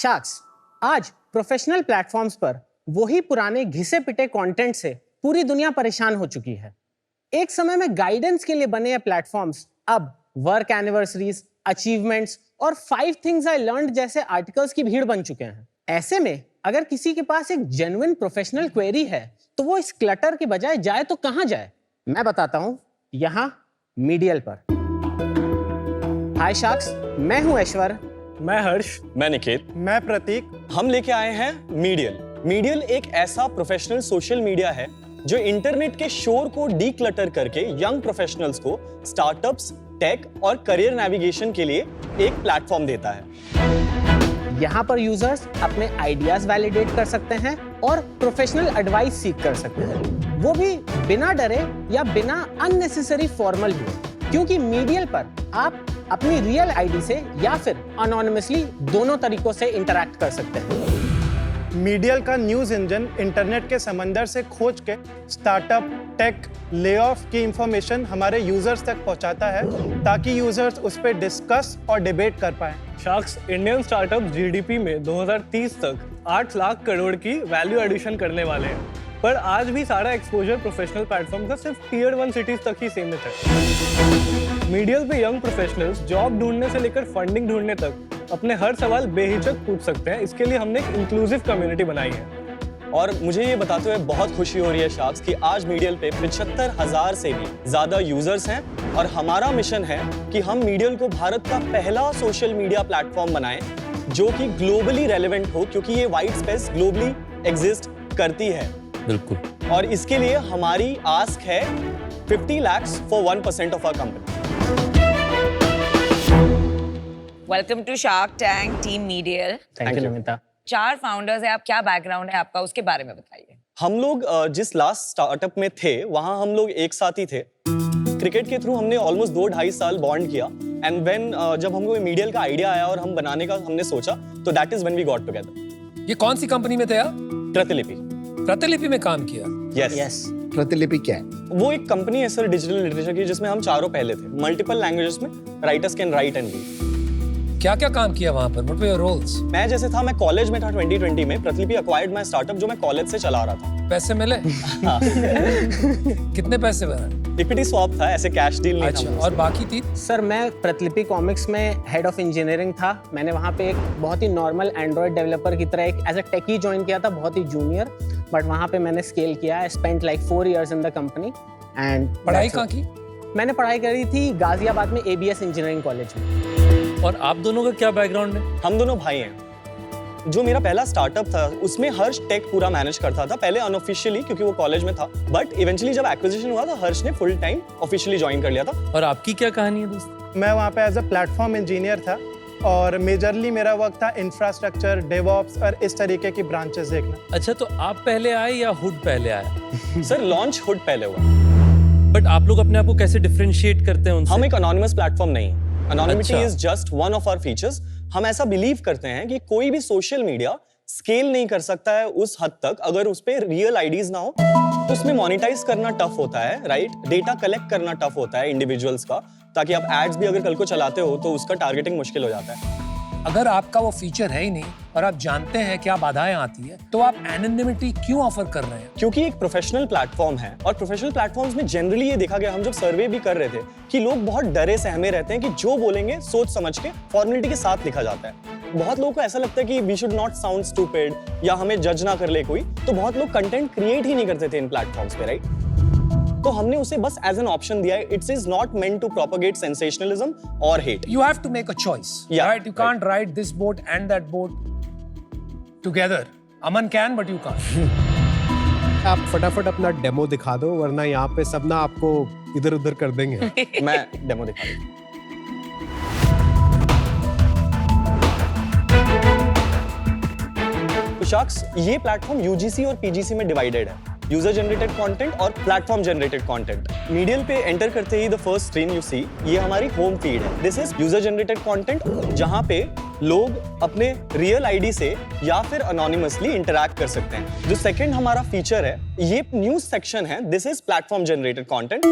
Sharks, आज professional platforms पर वही पुराने घिसे पिटे कंटेंट से पूरी दुनिया परेशान हो चुकी है। एक समय में गाइडेंस के लिए बने ये प्लेटफॉर्म्स अब वर्क एनिवर्सरीज, अचीवमेंट्स और 5 थिंग्स आई लर्नड जैसे आर्टिकल्स की भीड़ बन चुके हैं। ऐसे में अगर किसी के पास एक जेन्युइन प्रोफेशनल क्वेरी है तो वो इस क्लटर के बजाय जाए तो कहां जाए? मैं बताता हूं, यहां मीडियल पर। हाय शार्क्स, मैं हूं ऐश्वर। मैं हर्ष। मैं निकेत। मैं प्रतीक। हम लेके आए हैं मीडियल। मीडियल एक ऐसा प्रोफेशनल सोशल मीडिया है जो इंटरनेट के शोर को डीक्लटर करके यंग प्रोफेशनल्स को स्टार्टअप्स, टेक और करियर नेविगेशन के लिए एक प्लेटफॉर्म देता है। यहाँ पर यूजर्स अपने आइडियाज वैलिडेट कर सकते हैं और प्रोफेशनल एडवाइस सीख कर सकते हैं, वो भी बिना डरे या बिना अननेसेसरी फॉर्मल हुए, क्योंकि मीडियल पर आप अपनी रियल आईडी से या फिर अनोनिमसली दोनों तरीकों से इंटरैक्ट कर सकते हैं। मीडियल का न्यूज इंजन इंटरनेट के समंदर से खोज के स्टार्टअप, टेक, लेऑफ की इंफॉर्मेशन हमारे यूजर्स तक पहुंचाता है ताकि यूजर्स उस पर डिस्कस और डिबेट कर पाएं। शार्क्स इंडियन स्टार्टअप जीडीपी में 2030 तक 8 लाख करोड़ की वैल्यू एडिशन करने वाले हैं, पर आज भी सारा एक्सपोजर प्रोफेशनल प्लेटफॉर्म का सिर्फ टियर 1 सिटीज तक ही सीमित है। मीडियल पे यंग प्रोफेशनल्स जॉब ढूंढने से लेकर फंडिंग ढूंढने तक अपने हर सवाल बेहिचक पूछ सकते हैं। इसके लिए हमने एक इंक्लूसिव कम्युनिटी बनाई है। और मुझे ये बताते हुए बहुत खुशी हो रही है शार्क्स कि आज मीडियल पे 75,000 से भी ज्यादा यूजर्स हैं और हमारा मिशन है कि हम मीडियल को भारत का पहला सोशल मीडिया प्लेटफॉर्म बनाएं जो कि ग्लोबली रेलेवेंट हो, क्योंकि ये वाइड स्पेस ग्लोबली एग्जिस्ट करती है। बिल्कुल। और इसके लिए हमारी आस्क है 50 lakhs for 1% of our company. Welcome to Shark Tank team Medial. Thank you Namita. 4 founders है आप, क्या बैकग्राउंड है आपका, उसके बारे में बताइए। हम लोग जिस लास्ट स्टार्टअप में थे वहां हम लोग एक साथ ही थे। क्रिकेट के थ्रू हमने ऑलमोस्ट 2-2.5 साल बॉन्ड किया एंड व्हेन जब हमको मीडियल का आइडिया आया और हम बनाने का हमने सोचा तो that is when we got together. ये कौन सी कंपनी में थे आप? प्रतिलिपि। प्रतिलिपि में काम किया? यस। प्रतिलिपि क्या है? वो एक कंपनी है सर डिजिटल लिटरेचर की, जिसमें हम चारों पहले थे। मल्टीपल लैंग्वेजेस में writers can write and read. क्या क्या काम किया वहां पर? What were your roles? मैं जैसे था, मैं कॉलेज में था 2020 में। प्रतिलिपि एक्वायर्ड माय स्टार्टअप जो मैं कॉलेज से चला रहा था। पैसे मिले? हाँ। कितने पैसे बने? इक्विटी स्वैप था, ऐसे कैश डील नहीं अच्छा, था। और बाकी 3? सर, मैं प्रतिलिपि कॉमिक्स में हेड ऑफ इंजीनियरिंग था। मैंने वहाँ पे एक बहुत ही नॉर्मल एंड्रॉइड डेवलपर की तरह एक एज अ टेकी ज्वाइन किया था, बहुत ही जूनियर, बट वहाँ पे मैंने स्केल किया। I spent like 4 years in the company. And पढ़ाई कहाँ की? मैंने पढ़ाई करी थी गाजियाबाद में ABS इंजीनियरिंग कॉलेज में। और आप दोनों का क्या बैकग्राउंड है? हम दोनों भाई हैं। जो मेरा पहला स्टार्टअप था उसमें हर्ष टेक पूरा मैनेज करता था, पहले अनऑफिशियली क्योंकि वो कॉलेज में था, बट इवेंचुअली जब एक्विजिशन हुआ तो हर्ष ने फुल टाइम ऑफिशियली ज्वाइन कर लिया था। और आपकी क्या कहानी है दोस्त? मैं वहाँ पे एज अ प्लेटफॉर्म इंजीनियर था और मेजरली मेरा वर्क था इंफ्रास्ट्रक्चर, डेवऑप्स और इस तरीके की ब्रांचेस देखना। अच्छा, तो आप पहले आए या हुड पहले आया? सर लॉन्च हुड पहले हुआ। बट आप लोग अपने आप को कैसे डिफरेंशिएट करते हैं उनसे? हम एक अनोनिमस प्लेटफॉर्म नहीं। Anonymity अच्छा। is just one of our features। हम ऐसा बिलीव करते हैं कि कोई भी सोशल मीडिया स्केल नहीं कर सकता है उस हद तक अगर उस पे रियल आईडीज ना हो। तो उसमें मोनेटाइज करना टफ होता है, राइट? डेटा कलेक्ट करना टफ होता है इंडिविजुअल्स का, ताकि आप एड्स भी अगर कल को चलाते हो तो उसका टारगेटिंग मुश्किल हो जाता है। अगर आपका वो फीचर है ही नहीं और आप जानते हैं क्या बाधाएं आती है, तो आप एनोनिमिटी क्यों ऑफर कर रहे हैं? क्योंकि एक प्रोफेशनल प्लेटफॉर्म है और प्रोफेशनल प्लेटफॉर्म्स में जनरली ये देखा गया, हम जब सर्वे भी कर रहे थे, कि लोग बहुत डरे सहमे रहते हैं कि जो बोलेंगे सोच समझ के फॉर्मेलिटी के साथ लिखा जाता है। बहुत लोगों को ऐसा लगता है कि we should not sound stupid या हमें जज ना कर ले कोई, तो बहुत लोग कंटेंट क्रिएट ही नहीं करते थे इन प्लेटफॉर्म्स पे, राइट? तो हमने उसे बस एज एन ऑप्शन दिया है। It's is not meant to propagate sensationalism और hate. You have to make a choice, Yeah, right? You can't ride this boat and that boat together. Aman can, but you can't. आप फटाफट अपना demo दिखा दो, वरना यहाँ पे सब ना आपको इधर उधर कर देंगे। मैं डेमो दिखा दूं। तो शार्क्स, ये प्लेटफॉर्म UGC और PGC में डिवाइडेड है। यूजर जनरेटेड कंटेंट और प्लेटफॉर्म जनरेटेड कंटेंट। मीडियल पे एंटर करते ही the first screen you see, ये हमारी होम फीड है। This is user generated content, जहां पे लोग अपने रियल आईडी से या फिर अनोनिमसली इंटरैक्ट कर सकते हैं। जो सेकंड हमारा फीचर है, ये न्यूज सेक्शन है। This is platform generated content,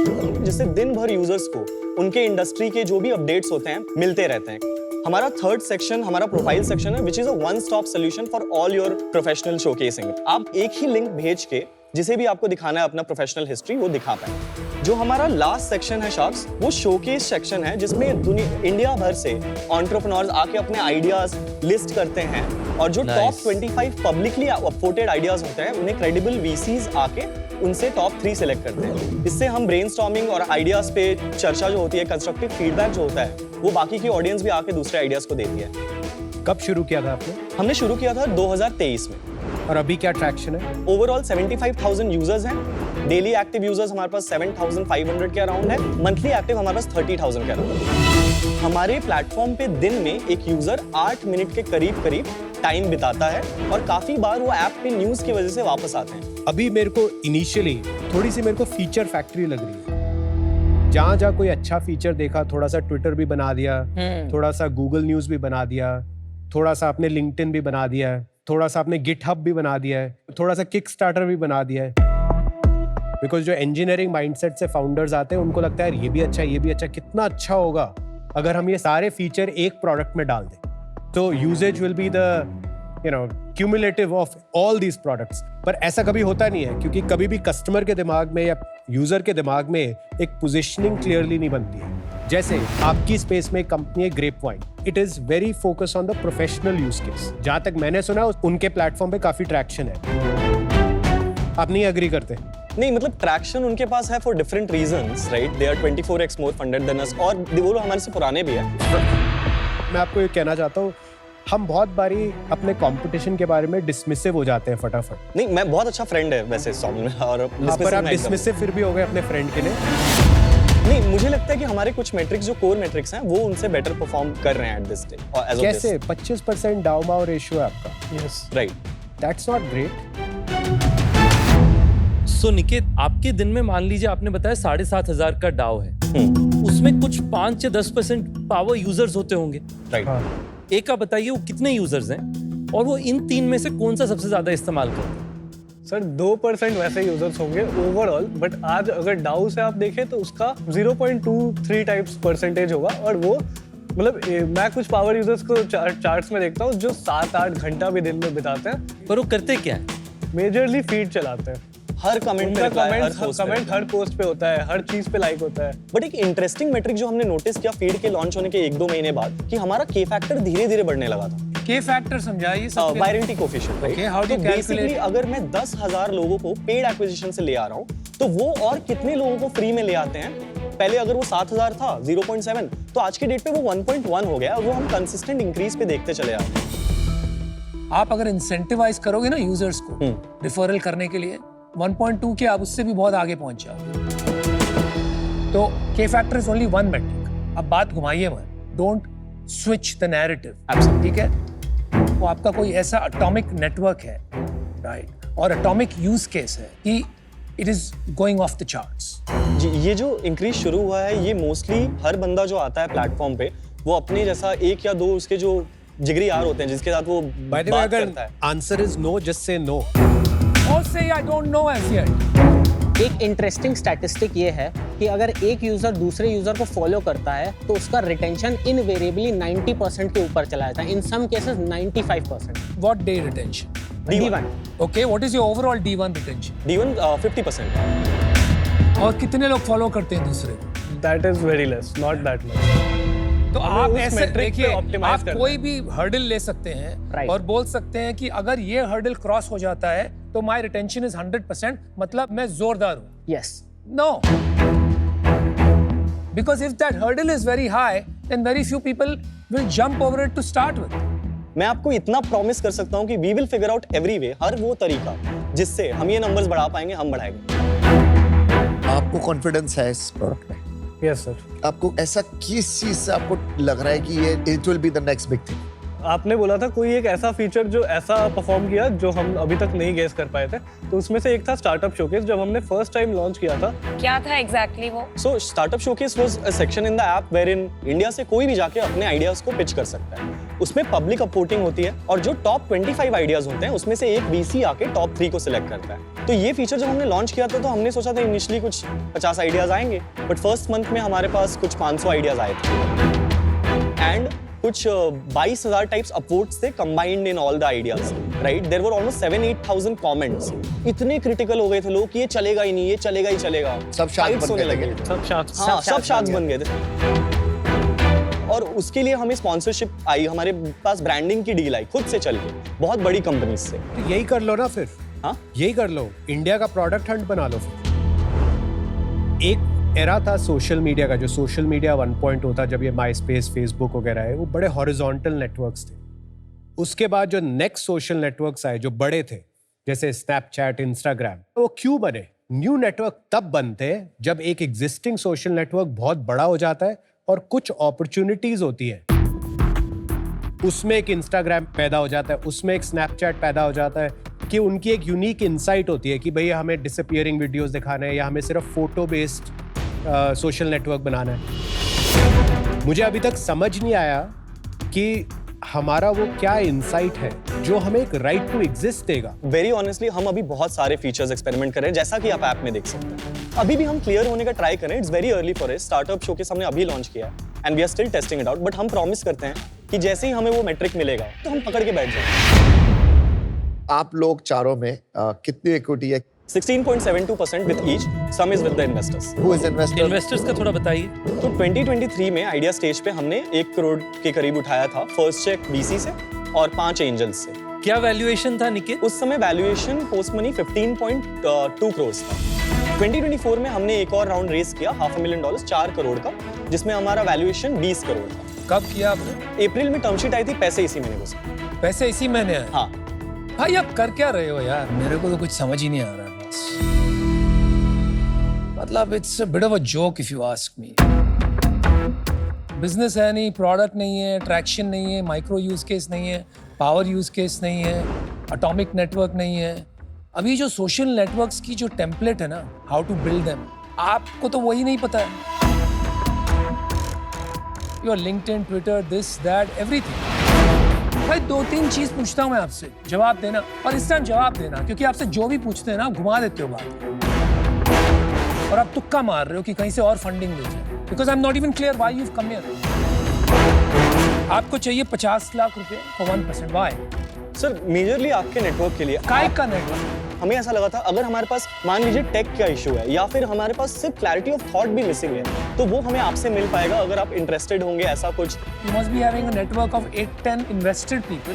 जिससे दिन भर यूजर्स को उनके इंडस्ट्री के जो भी अपडेट्स होते हैं मिलते रहते हैं। हमारा थर्ड सेक्शन हमारा प्रोफाइल सेक्शन है, which is a one stop solution for all your professional showcasing. आप एक ही लिंक भेज के जिसे भी आपको दिखाना है अपना प्रोफेशनल हिस्ट्री वो दिखा पाए। जो हमारा लास्ट सेक्शन है शार्क्स, वो शोकेस सेक्शन है जिसमें इंडिया भर से एंटरप्रेन्योर्स आके अपने आइडियाज लिस्ट करते हैं और जो टॉप 25 पब्लिकली अपवोटेड आइडियाज होते हैं उन्हें क्रेडिबल वीसीज आके उनसे टॉप 3 सिलेक्ट करते हैं। इससे हम ब्रेनस्टॉर्मिंग और आइडियाज पे चर्चा जो होती है, कंस्ट्रक्टिव फीडबैक जो होता है, वो बाकी की ऑडियंस भी आके दूसरे आइडियाज को देती है। कब शुरू किया था आपने हमने शुरू किया था 2023 में और अभी क्या ट्रैक्शन है? ओवरऑल 75,000 यूजर्स हैं। डेली एक्टिव यूजर्स हमारे पास 7,500 के अराउंड है। मंथली एक्टिव हमारे पास 30,000 के अराउंड है। हमारे प्लेटफॉर्म पे दिन में एक यूजर 8 मिनट के करीब टाइम बिताता है और काफी बार वो ऐप पे न्यूज की वजह से वापस आते हैं। अभी मेरे को इनिशियली थोड़ी सी मेरे को फीचर फैक्ट्री लग रही है। जहाँ कोई अच्छा फीचर देखा, थोड़ा सा ट्विटर भी बना दिया, थोड़ा सा गूगल न्यूज भी बना दिया, थोड़ा सा आपने लिंक्डइन भी बना दिया है, थोड़ा सा आपने गिटहब भी बना दिया है, थोड़ा सा किकस्टार्टर भी बना दिया है। बिकॉज जो इंजीनियरिंग माइंडसेट से फाउंडर्स आते हैं उनको लगता है ये भी अच्छा, ये भी अच्छा, कितना अच्छा होगा अगर हम ये सारे फीचर एक प्रोडक्ट में डाल दें। तो usages will be the cumulative of all these products. पर ऐसा कभी होता नहीं है क्योंकि कभी भी कस्टमर के दिमाग में या यूजर के दिमाग में एक पोजिशनिंग क्लियरली नहीं बनती है। जैसे आपकी स्पेस में कंपनी है grapevine, it is very focus on the professional use case. जहां तक मैंने सुना उनके प्लेटफॉर्म पे काफी ट्रैक्शन है। आप नहीं एग्री करते? नहीं, मतलब ट्रैक्शन उनके पास है for different reasons, right? They are 24x more funded than us और वो लोग हमारे से पुराने भी हैं। मैं आपको ये कहना चाहता हूँ, हम बहुत बारी अपने कंपटीशन के बारे में डिसमिसिव हो जाते हैं फटाफट। नहीं, मैं बहुत अच्छा फ्रेंड है वैसे सॉन्ग में और पर आप डिसमिसिव फिर भी हो गए अपने फ्रेंड के लिए। नहीं, मुझे लगता है कि हमारे कुछ मैट्रिक्स जो कोर मैट्रिक्स हैं वो उनसे बेटर परफॉर्म कर रहे हैं एट दिस स्टेज। कैसे? 25% डाउ माउ रेशियो है आपका। Yes, right. That's not great. So Niket, आपके दिन में मान लीजिए आपने बताया 7,500 का डाउ है, उसमें कुछ 5 से 10% पावर यूजर्स होते होंगे, राइट? एक आप बताइए वो कितने यूजर्स हैं और वो इन 3 में से कौन सा सबसे ज्यादा इस्तेमाल करते हैं? सर 2% वैसे यूजर्स होंगे ओवरऑल, बट आज अगर डाउ से आप देखें तो उसका 0.23 टाइप्स परसेंटेज होगा और वो मतलब मैं कुछ पावर यूजर्स को चार्ट्स में देखता हूँ जो 7-8 घंटा भी दिन में बिताते हैं। पर वो करते क्या है? मेजरली फीड चलाते हैं। हर कमेंट कमेंट हर पोस्ट पे होता है, हर चीज पे लाइक होता है। बट एक इंटरेस्टिंग मैट्रिक जो हमने नोटिस किया फीड के लॉन्च होने के 1-2 महीने बाद कि हमारा के फैक्टर धीरे-धीरे बढ़ने लगा था। के फैक्टर समझाइए सबके। Virality coefficient, right? Okay, how do you basically calculate? अगर मैं 10,000 लोगों को पेड एक्विजिशन से ले आ रहा हूँ तो वो और कितने लोगों को फ्री में ले आते हैं? पहले अगर वो 7,000 था 0.7, तो आज के डेट पे वो 1.1 हो गया और वो हम कंसिस्टेंट इंक्रीज पे देखते चले आ रहे हैं। आप अगर इंसेंटिवाइज करोगे ना यूजर्स को रिफरल करने के लिए 1.2 के, आप उससे भी बहुत आगे पहुंच जाओगे। तो K factor is only one metric. अब बात घुमाइए मत, डोंट स्विच द नैरेटिव, ठीक है? वो आपका कोई ऐसा एटॉमिक नेटवर्क है, राइट, और एटॉमिक यूज केस है कि it is going off the charts. जी, ये जो इंक्रीज शुरू हुआ है ये मोस्टली हर बंदा जो आता है प्लेटफॉर्म पे वो अपने जैसा 1 या 2 उसके जो जिगरी यार होते हैं जिसके साथ वो बाय द वे, बात अगर करता है। Answer is no, just say no. और say I don't know as yet. एक इंटरेस्टिंग स्टैटिस्टिक ये है कि अगर एक यूजर दूसरे यूजर को फॉलो करता है तो उसका रिटेंशन इनवेरिएबली 90% के ऊपर चला जाता है, in some cases 95%। What day retention? D1। Okay, what is your overall D1 retention? D1 50%। और कितने लोग फॉलो करते हैं दूसरे को? That is very less, not that much. तो आप उस ऐसे metric पे देखिए, optimize आप करना कोई है। भी हर्डल ले सकते हैं Right. और बोल सकते हैं कि अगर ये हर्डल क्रॉस हो जाता है तो माय रिटेंशन इज 100%, मतलब मैं जोरदार हूं। Yes. No. Because if that hurdle is very high, then very few people will jump over it to start with. मैं आपको इतना प्रॉमिस कर सकता हूँ कि we will figure out every way, हर वो तरीका जिससे हम ये नंबर्स बढ़ा पाएंगे, हम बढ़ाएंगे। आपको कॉन्फिडेंस है इस प्रोडक्ट में? Yes sir. आपको ऐसा किस चीज से आपको लग रहा है कि ये it will be the next big thing? आपने बोला था कोई एक ऐसा फीचर जो ऐसा परफॉर्म किया जो हम अभी तक नहीं गेस कर पाए थे, तो उसमें से एक था स्टार्टअप शोकेस। जब हमने फर्स्ट टाइम लॉन्च किया था, क्या था एग्जैक्टली वो? So startup showcase was a section in the app wherein India से कोई भी जाके अपने आइडियाज को पिच कर सकता है। उसमें पब्लिक अपवोटिंग होती है और जो टॉप 25 आइडियाज होते हैं उसमें से एक वीसी आके टॉप 3 को सिलेक्ट करता है। तो ये फीचर जब हमने लॉन्च किया था तो हमने सोचा था इनिशियली कुछ 50 आइडियाज आएंगे, बट फर्स्ट मंथ में हमारे पास कुछ 500 आइडियाज आए थे। एंड कुछ 22,000 टाइप्स अपवोट्स थे combined in all the ideas, right? There were almost 7,000-8,000 comments. इतने क्रिटिकल हो गए थे लोग कि ये चलेगा ही नहीं, ये चलेगा ही चलेगा। सब शार्क बनने लगे। सब शार्क्स। हाँ, सब शार्क्स बन गए थे। और उसके लिए हमें स्पॉन्सरशिप आई, हमारे पास ब्रांडिंग की डील आई खुद से चल के, बहुत बड़ी कंपनीज से। तो यही कर लो ना फिर। हाँ, यही कर लो, इंडिया का प्रोडक्ट हंट बना लो फिर। एक एरा था सोशल मीडिया का, जो सोशल मीडिया 1.0 था, जब ये माई स्पेस, फेसबुक वगैरह है, वो बड़े हॉरिजॉन्टल नेटवर्क्स थे। उसके बाद जो नेक्स्ट सोशल नेटवर्क्स आए जो बड़े थे, जैसे स्नैपचैट, इंस्टाग्राम, वो क्यों बने? न्यू नेटवर्क तब बनते हैं जब एक एग्जिस्टिंग सोशल नेटवर्क बहुत बड़ा हो जाता है और कुछ अपॉर्चुनिटीज होती है। उसमें एक इंस्टाग्राम पैदा हो जाता है, उसमें एक स्नैपचैट पैदा हो जाता है कि उनकी एक यूनिक इंसाइट होती है कि भैया हमें डिसअपीयरिंग वीडियोस दिखाना है या हमें सिर्फ फोटो बेस्ड सोशल नेटवर्क बनाना है। मुझे अभी तक समझ नहीं आया कि हमारा वो क्या इंसाइट है जो हमें एक राइट टू एग्जिस्ट देगा। वेरी ऑनेस्टली हम अभी बहुत सारे फीचर्स एक्सपेरिमेंट कर रहे हैं, जैसा कि आप ऐप में देख सकते हैं। अभी भी हम क्लियर होने का ट्राई कर रहे हैं। It's very early for us. Startup showcase हमने अभी लॉन्च किया है and we are still testing it out, but हम प्रॉमिस करते हैं कि जैसे ही हमें वो मेट्रिक मिलेगा तो हम पकड़ के बैठ जाएंगे। आप लोग चारों में कितनी इक्विटी है? 16.72% with each, some is with the investors. Who is investor? Investors का थोड़ा बताइए। तो 2023 में आइडिया स्टेज पे हमने 1 करोड़ के करीब उठाया था, फर्स्ट चेक BC से और 5 एंजल्स से। क्या वैल्यूएशन था निकित? उस समय वैल्यूएशन पोस्ट मनी 15.2 करोड़ था। 2024 में हमने एक और राउंड रेस किया, $500,000, 4 करोड़ का, जिसमें हमारा वैल्यूएशन 20 करोड़ था। कब किया आपने? अप्रैल में टर्म शीट आई थी, पैसे इसी महीने को। पैसे इसी महीने आए? हाँ। भाई आप कर क्या रहे हो यार? मेरे को तो कुछ समझ ही नहीं आ रहा है। मतलब it's a bit of a joke if you ask me. Business है नहीं, प्रोडक्ट नहीं है, ट्रैक्शन नहीं है, माइक्रो यूज केस नहीं है, पावर यूज केस नहीं है, एटॉमिक नेटवर्क नहीं है। अभी जो सोशल नेटवर्क्स की जो टेम्पलेट है ना, हाउ टू बिल्ड देम, आपको तो वही नहीं पता है। Your LinkedIn, Twitter, this that everything. भाई 2-3 चीज पूछता हूं मैं आपसे, जवाब देना, और इस टाइम जवाब देना, क्योंकि आपसे जो भी पूछते हैं ना घुमा देते हो बात, और आप तुक्का मार रहे हो कि कहीं से और फंडिंग मिल जाए। Because I am not even clear why you have come here. आपको चाहिए 50 लाख रुपए फॉर 1%, व्हाई? सर मेजरली आपके नेटवर्क के लिए। काय का नेटवर्क? हमें ऐसा लगा था अगर हमारे पास मान लीजिए टेक का इशू है या फिर हमारे पास सिर्फ क्लैरिटी ऑफ थॉट भी मिसिंग है, तो वो हमें आपसे मिल पाएगा अगर आप इंटरेस्टेड होंगे ऐसा कुछ। You must be having a network of 8-10 invested people.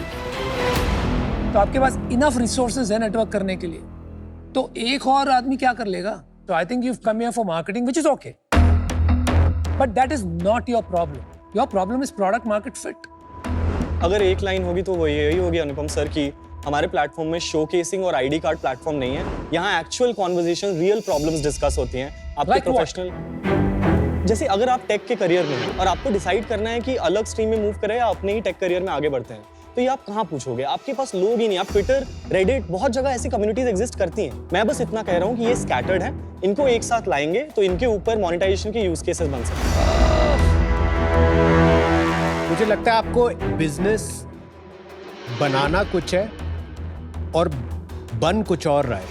तो आपके पास इनफ रिसोर्सेज है नेटवर्क करने के लिए। तो एक और आदमी क्या कर लेगा? तो I think you have come here for marketing, which is okay, but that is not your problem. Your problem is product market fit. अगर एक लाइन होगी तो वो यही होगी अनुपम सर की हमारे प्लेटफॉर्म में शोकेसिंग और आईडी कार्ड प्लेटफॉर्म नहीं है। यहाँ actual conversation, real problems discuss होती हैं। आपके प्रोफेशनल, जैसे अगर आप टेक के करियर में हैं और आपको डिसाइड करना है कि अलग स्ट्रीम में मूव करें या अपने ही टेक करियर में आगे बढ़ते हैं, तो ये आप कहाँ पूछोगे? आपके पास लोग ही नहीं। आप ट्विटर, रेडिट, बहुत जगह ऐसी कम्युनिटीज एग्जिस्ट करती हैं। मैं बस इतना कह रहा हूँ कि ये स्कैटर्ड है, इनको एक साथ लाएंगे तो इनके ऊपर मोनेटाइजेशन के यूज केसेस बन सकते हैं। मुझे लगता है आपको बिजनेस बनाना कुछ है और बन कुछ और रहा है।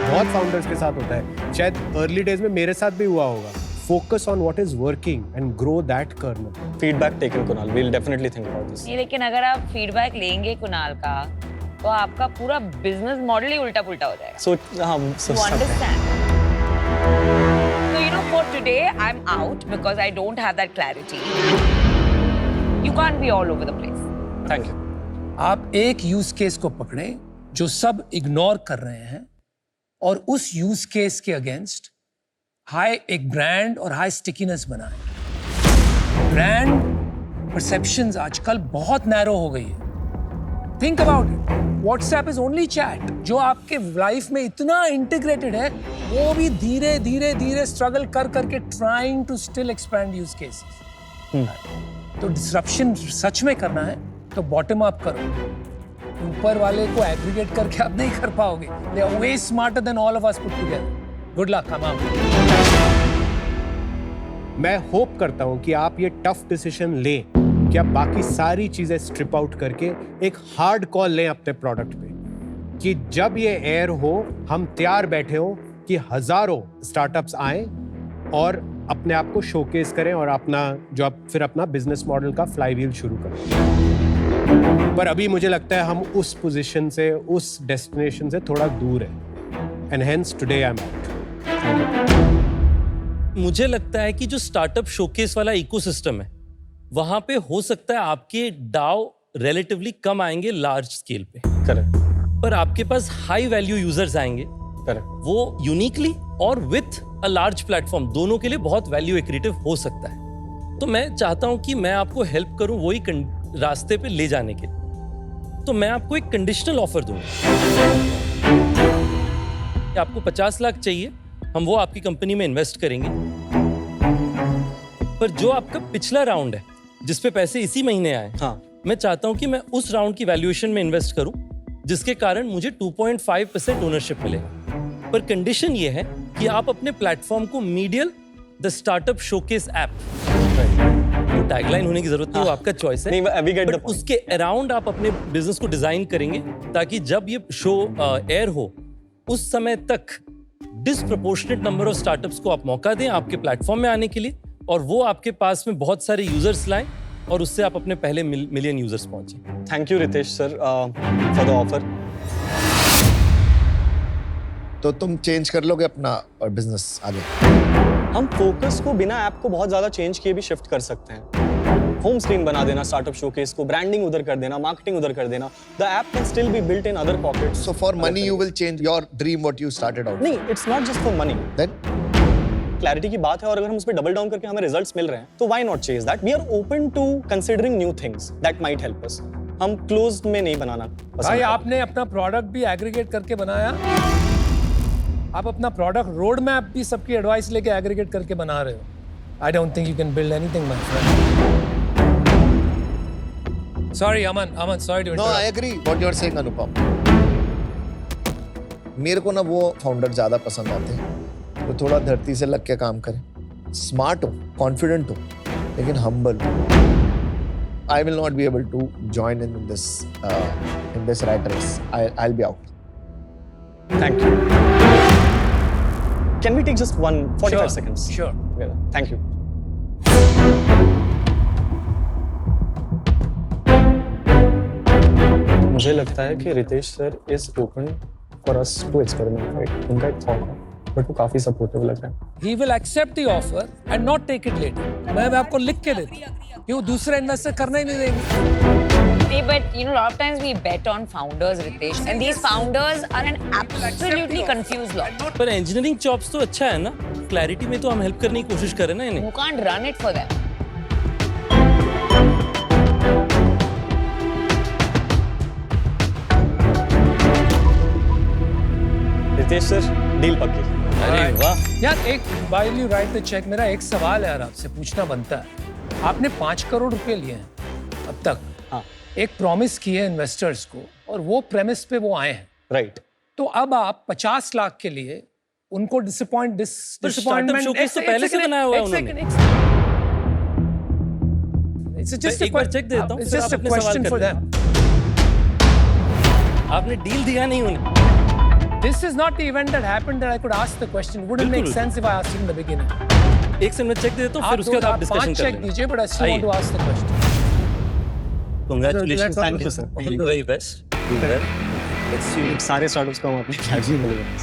बहुत फाउंडर्स के साथ होता है, शायद अर्ली डेज में मेरे साथ भी हुआ होगा। Focus on what is working and grow that kernel. Feedback taken, Kunal. We'll definitely think about this. नहीं, लेकिन अगर आप फीडबैक लेंगे कुणाल का, तो आपका पूरा बिजनेस मॉडल ही उल्टा पुल्टा हो जाएगा। So, You understand? So you know, for today, I'm out because I don't have that clarity. You can't be all over the place. Thank you. आप एक यूज केस को पकड़े जो सब इग्नोर कर रहे हैं, और उस यूज केस के अगेंस्ट हाई एक ब्रांड और हाई स्टिकीनेस बनाए। ब्रांड परसेप्शंस आजकल बहुत नैरो हो गई है। Think about it, WhatsApp is only chat. जो आपके लाइफ में इतना इंटीग्रेटेड है, वो भी धीरे धीरे धीरे स्ट्रगल कर करके trying to still expand use cases. तो डिसरप्शन सच में करना है तो बॉटम अप करो। ऊपर वाले को एग्रीगेट करके आप नहीं कर पाओगे। They are way smarter than all of us put together. Good luck, come out. मैं होप करता हूं कि आप ये टफ डिसीजन लें कि आप बाकी सारी चीजें स्ट्रिप आउट करके एक हार्ड कॉल लें अपने प्रोडक्ट पे, कि जब ये एयर हो हम तैयार बैठे हो कि हजारों स्टार्टअप्स आए और अपने आप को शोकेस करें और फिर अपना बिजनेस मॉडल का फ्लाईव्हील शुरू करें। पर अभी मुझे लगता है हम उस पोजीशन से, उस डेस्टिनेशन से थोड़ा दूर है, and hence today I am out. मुझे लगता है कि जो स्टार्टअप शोकेस वाला इकोसिस्टम है, वहां पे हो सकता है आपके डाउ रिलेटिवली कम आएंगे लार्ज स्केल पे, करेक्ट, पर आपके पास हाई वैल्यू यूजर्स आएंगे, करेक्ट, वो यूनिकली और विथ अ लार्ज प्लेटफॉर्म, दोनों के लिए बहुत वैल्यू एक्रीटिव हो सकता है। तो मैं चाहता हूं कि मैं आपको हेल्प करूं वही रास्ते पे ले जाने के। तो मैं आपको एक कंडीशनल ऑफर दूंगा। आपको 50 लाख चाहिए, हम वो आपकी कंपनी में इन्वेस्ट करेंगे, पर जो आपका पिछला राउंड है जिसपे पैसे इसी महीने आए, हाँ, मैं चाहता हूं कि मैं उस राउंड की वैल्यूएशन में इन्वेस्ट करूं, जिसके कारण मुझे 2.5% ओनरशिप मिलेगा। पर कंडीशन ये है कि आप अपने प्लेटफॉर्म को medial the startup showcase app, tagline होने की जरूरत नहीं, वो आपका चॉइस है, नहीं, we get the but point. उसके अराउंड आप अपने बिजनेस को डिजाइन करेंगे ताकि जब ये शो एयर हो उस समय तक डिसप्रोपोर्शनेट नंबर ऑफ स्टार्टअप्स को आप मौका दें आपके प्लेटफॉर्म में आने के लिए, और वो आपके पास में बहुत सारे यूजर्स लाएं और उससे आप अपने पहले मिलियन यूजर्स पहुंचे। Thank you Ritesh sir for the offer. तो तुम चेंज कर लोगे अपना बिजनेस आगे? हम फोकस को बिना ऐप को बहुत ज्यादा चेंज किए भी शिफ्ट कर सकते हैं। होम स्क्रीन बना देना स्टार्टअप शोकेस को, ब्रांडिंग उधर कर देना, मार्केटिंग उधर कर देना। The app can still be built in other pockets. So for money you will change your dream what you started out. नहीं, it's not just for money. Then clarity की बात है, और अगर हम उस पर डबल डाउन करके हमें रिजल्ट्स मिल रहे हैं तो why not chase that. We are open to considering new things that might help us. हम क्लोज्ड में नहीं बनाना पसंद भाई, करते। आपने अपना प्रोडक्ट भी एग्रीगेट करके बनाया, आप अपना प्रोडक्ट रोड मैप भी सबकी एडवाइस लेके एग्रीगेट करके बना रहे हो। I don't think you can build anything my friend. Sorry Aman, sorry to no, I agree what you are saying Anupam. मेरे को ना वो फाउंडर ज्यादा पसंद आते हैं तो थोड़ा धरती से लग के काम करें, स्मार्ट हो, कॉन्फिडेंट हो, लेकिन हम्बल हो। I will not be able to join in this rat race. I'll be out. Thank you. Can we take just 45 Sure, seconds? sure. together? Thank you. मुझे लगता है कि Ritesh sir is open for us to experiment, right? उनका एक thought है, but वो काफी supportive लग रहा है। He will accept the offer and not take it later. मैं आपको लिख के देता हूँ कि वो दूसरे इन्वेस्टर करना ही नहीं देंगे। But you know, a lot of times we bet on founders, Ritesh, and these founders are an absolutely confused lot. पर इंजीनियरिंग जॉब्स तो अच्छा है ना, क्लैरिटी में तो हम हेल्प करने की कोशिश कर रहे हैं ना इन्हें। You can't run it for them. Ritesh sir, deal पक्की। अरे वाह, यार एक while you write the check, मेरा एक सवाल है यार, आपसे पूछना बनता है। आपने 5 करोड़ रुपए लिए हैं अब तक, हाँ, एक प्रॉमिस की है इन्वेस्टर्स को, और वो प्रेमिस पे वो आए हैं, राइट। तो अब आप 50 लाख के लिए उनको startup डिसअपॉइंटमेंट showcase तो पहले से बनाया हुआ है उन्होंने। एक बार check देता हूँ, It's फिर just आप a अपने सवाल question कर for लेना। them. आपने डील दिया नहीं उन्हें। This is not the event that happened that I could ask the question. Wouldn't make बिल्कुल। sense if I asked it in the beginning. एक सेकंड में चेक दे देता हूँ, फिर उसके बाद आप डिस्कशन पांच कर check लेना। दीजिए, but I still want to आइए। ask the question. Congratulations, Thank you, sir. All the very best. Do well. Let's see. सारे स्टार्टअप्स को हम अपने फ्लैगशिप में लेंगे।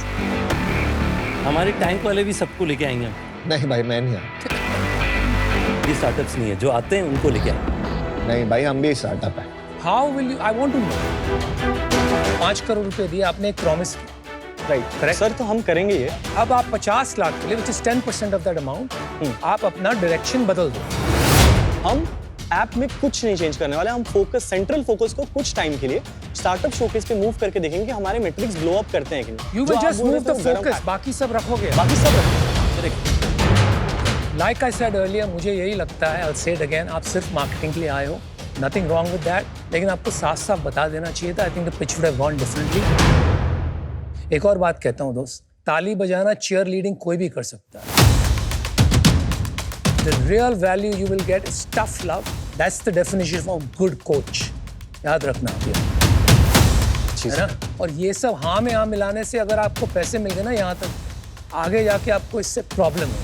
हमारे टैंक वाले भी सबको लेके आएंगे हम। नहीं भाई, मैं नहीं आता। ये स्टार्टअप्स नहीं है, जो आते हैं उनको लेके आएंगे। नहीं भाई, हम भी स्टार्टअप है। How will you? I want to know. 5 crore रुपए दिए आपने, एक प्रॉमिस की, राइट, करेक्ट सर। तो हम करेंगे ये। अब आप 50 लाख के लिए, which is 10% of that amount, आप अपना डायरेक्शन बदल दो। हम ऐप में कुछ नहीं चेंज करने वाले। हम फोकस, सेंट्रल फोकस को कुछ टाइम के लिए स्टार्टअप शोकेस पे मूव करके देखेंगे कि हमारे मेट्रिक्स ब्लो अप करते हैं कि नहीं। You जो will आप just बोल रहे move थे the वो गरम focus, है। बाकी सब रखोगे। बाकी सब रखें। Like I said earlier, मुझे यही लगता है, I'll say it again, आप सिर्फ मार्केटिंग के लिए आए हो, nothing wrong with that, लेकिन आपको साफ-साफ बता देना चाहिए था। I think the pitch would have gone differently. एक और बात कहता हूँ दोस्त, ताली बजाना, cheer leading कोई भी कर सकता है। The real value you will get is tough love. That's the definition of a good coach. याद रखना आप ये, है ना? और ये सब हाँ में हाँ मिलाने से अगर आपको पैसे मिल गए ना यहाँ तक, आगे जाके आपको इससे प्रॉब्लम है।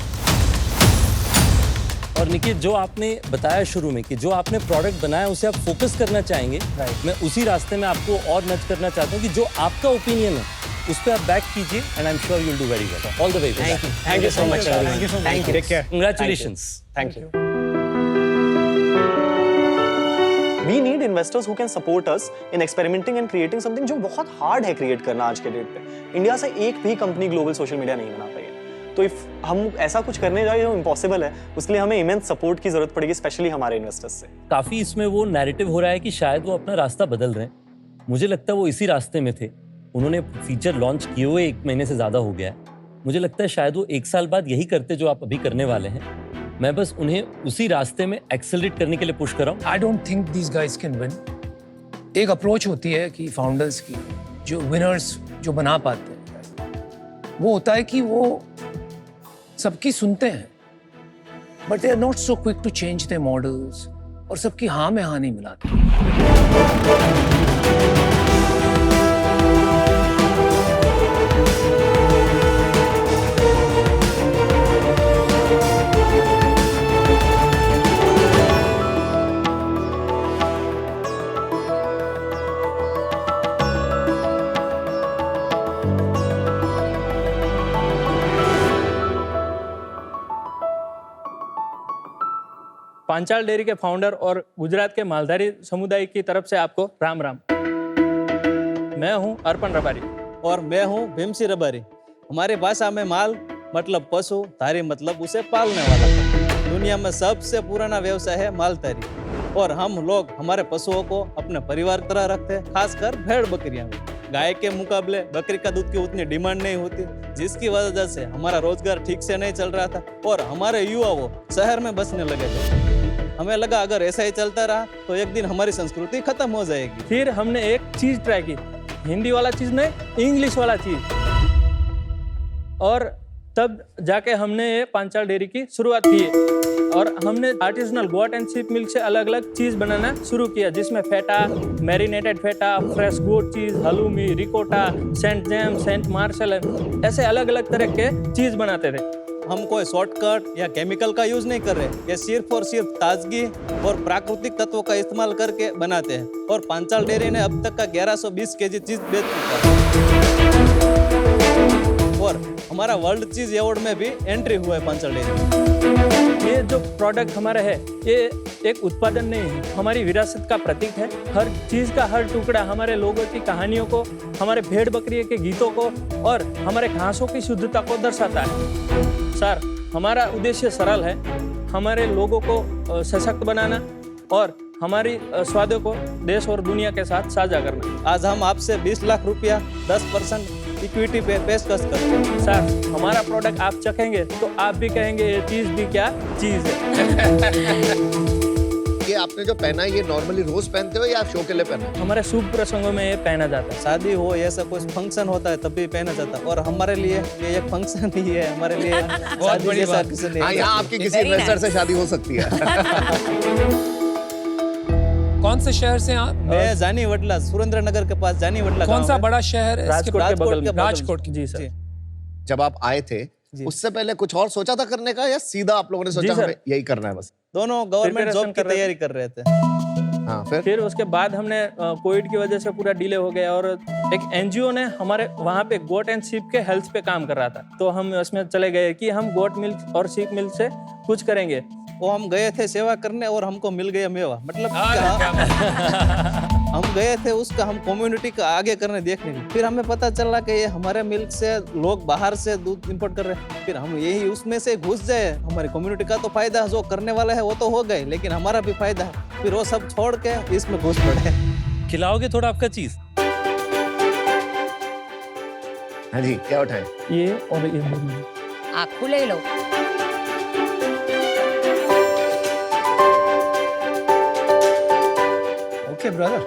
और निखिल, जो आपने बताया शुरू में कि जो आपने प्रोडक्ट बनाया उसे आप फोकस करना चाहेंगे, मैं उसी रास्ते में आपको और नच करना चाहता हूँ कि जो आपका ओपिनियन है उस पर आप बैक कीजिए and I am sure you will do very well. All the way. Thank you so much. Thank you. Take care. Congratulations. Thank you. We need investors who can support us in experimenting and creating something जो बहुत hard है create करना आज के date पे। India से एक भी कंपनी ग्लोबल सोशल मीडिया नहीं बना पाई है। तो इफ हम ऐसा कुछ करने जाए जो इम्पॉसिबल है, उसके लिए हमें इमेंस सपोर्ट की जरूरत पड़ेगी, स्पेशली हमारे इन्वेस्टर्स से। काफी इसमें वो नैरेटिव हो रहा है कि शायद वो अपना रास्ता बदल रहे हैं। मुझे लगता है वो इसी रास्ते में थे। उन्होंने फीचर लॉन्च किए हुए 1 महीने से ज्यादा हो गया है। मुझे लगता है शायद वो 1 साल बाद यही करते जो आप अभी करने वाले हैं। मैं बस उन्हें उसी रास्ते में एक्सेलरेट करने के लिए पुश कर रहा हूँ। आई don't think these guys can win. एक अप्रोच होती है कि फाउंडर्स की, जो विनर्स जो बना पाते हैं, वो होता है कि वो सबकी सुनते हैं, but they are not so quick to change their models, और सबकी हाँ में हाँ नहीं मिलाते। पांचाल डेयरी के फाउंडर और गुजरात के मालधारी समुदाय की तरफ से आपको राम राम। मैं हूं अर्पण रबारी और मैं हूं भीमसिंह रबारी। हमारी भाषा में माल मतलब पशु, धारी मतलब उसे पालने वाला। दुनिया में सबसे पुराना व्यवसाय है मालधारी, और हम लोग हमारे पशुओं को अपने परिवार की तरह रखते हैं, खासकर भेड़ बकरियां। गाय के मुकाबले बकरी का दूध की उतनी डिमांड नहीं होती, जिसकी वजह से हमारा रोजगार ठीक से नहीं चल रहा था और हमारे युवा वो शहर में बसने लगे थे। हमें लगा अगर ऐसा ही चलता रहा तो एक दिन हमारी संस्कृति खत्म हो जाएगी। फिर हमने एक चीज ट्राई की, हिंदी वाला चीज नहीं, इंग्लिश वाला चीज, और तब जाके हमने ये पांचाल डेयरी की शुरुआत की है। और हमने artisanal goat and sheep milk से अलग अलग चीज बनाना शुरू किया, जिसमें फेटा, मैरिनेटेड फेटा, fresh goat cheese, halloumi, ricotta, Saint James, Saint Marshal, ऐसे अलग अलग तरह के चीज बनाते थे। हम कोई शॉर्टकट या केमिकल का यूज नहीं कर रहे, ये सिर्फ और सिर्फ ताजगी और प्राकृतिक तत्वों का इस्तेमाल करके बनाते हैं। और पांचाल डेयरी ने अब तक का 1120 केजी चीज बेच चुका है, और हमारा वर्ल्ड चीज अवार्ड में भी एंट्री हुआ है पांचाल डेयरी। ये जो प्रोडक्ट हमारा है, ये एक उत्पादन नहीं है, हमारी विरासत का प्रतीक है। हर चीज का हर टुकड़ा हमारे लोगों की कहानियों को, हमारे भेड़ बकरी के गीतों को और हमारे घासों की शुद्धता को दर्शाता है। सर, हमारा उद्देश्य सरल है, हमारे लोगों को सशक्त बनाना और हमारी स्वादों को देश और दुनिया के साथ साझा करना। आज हम आपसे 20 लाख रुपया 10% इक्विटी पे पेशकश करते हैं। सर, हमारा प्रोडक्ट आप चखेंगे तो आप भी कहेंगे ये चीज भी क्या चीज है। ये आपने जो पहना है ये नॉर्मली रोज पहनते हो या आप शो के लिए पहना है? हमारे शुभ प्रसंगों में ये पहना जाता है। शादी हो, ऐसा कोई फंक्शन होता है तब भी पहना जाता है, और हमारे लिए ये एक फंक्शन ही है, हमारे लिए शादी जैसा किसी ने। हाँ, यहाँ आपकी किसी इन्वेस्टर से शादी हो सकती है। कौन से शहर से आप? मैं जानी वडला, सुरेंद्र नगर के पास जानी वडला। कौन सा बड़ा शहर है? राजकोट के बगल में। राजकोट की। जी सर। जब आप आए थे उससे पहले कुछ और सोचा था करने का, या सीधा आप लोगों ने सोचा हमें यही करना है बस? दोनों गवर्नमेंट जॉब की तैयारी कर रहे थे। हाँ, फिर उसके बाद हमने कोविड की वजह से पूरा डिले हो गया, और एक एनजीओ ने हमारे वहाँ पे गोट एंड शीप के हेल्थ पे काम कर रहा था, तो हम उसमें चले गए कि हम गोट मिल्क और शीप मिल्क से कुछ करेंगे। वो हम गए थे सेवा करने और हमको मिल गया मेवा, मतलब हम गए थे उसका हम कम्युनिटी का आगे करने देखने के लिए। फिर हमें पता चला कि ये हमारे मिल्क से लोग बाहर से दूध इंपोर्ट कर रहे हैं, फिर हम यही उसमें से घुस जाए। हमारी कम्युनिटी का तो फायदा जो करने वाला है वो तो हो गए, लेकिन हमारा भी फायदा है। फिर वो सब छोड़ के इसमें घुस पड़े। खिलाओगे थोड़ा आपका चीज? हाँ जी, क्या उठाएं? ये और ये आप खुले लो। ओके ब्रदर,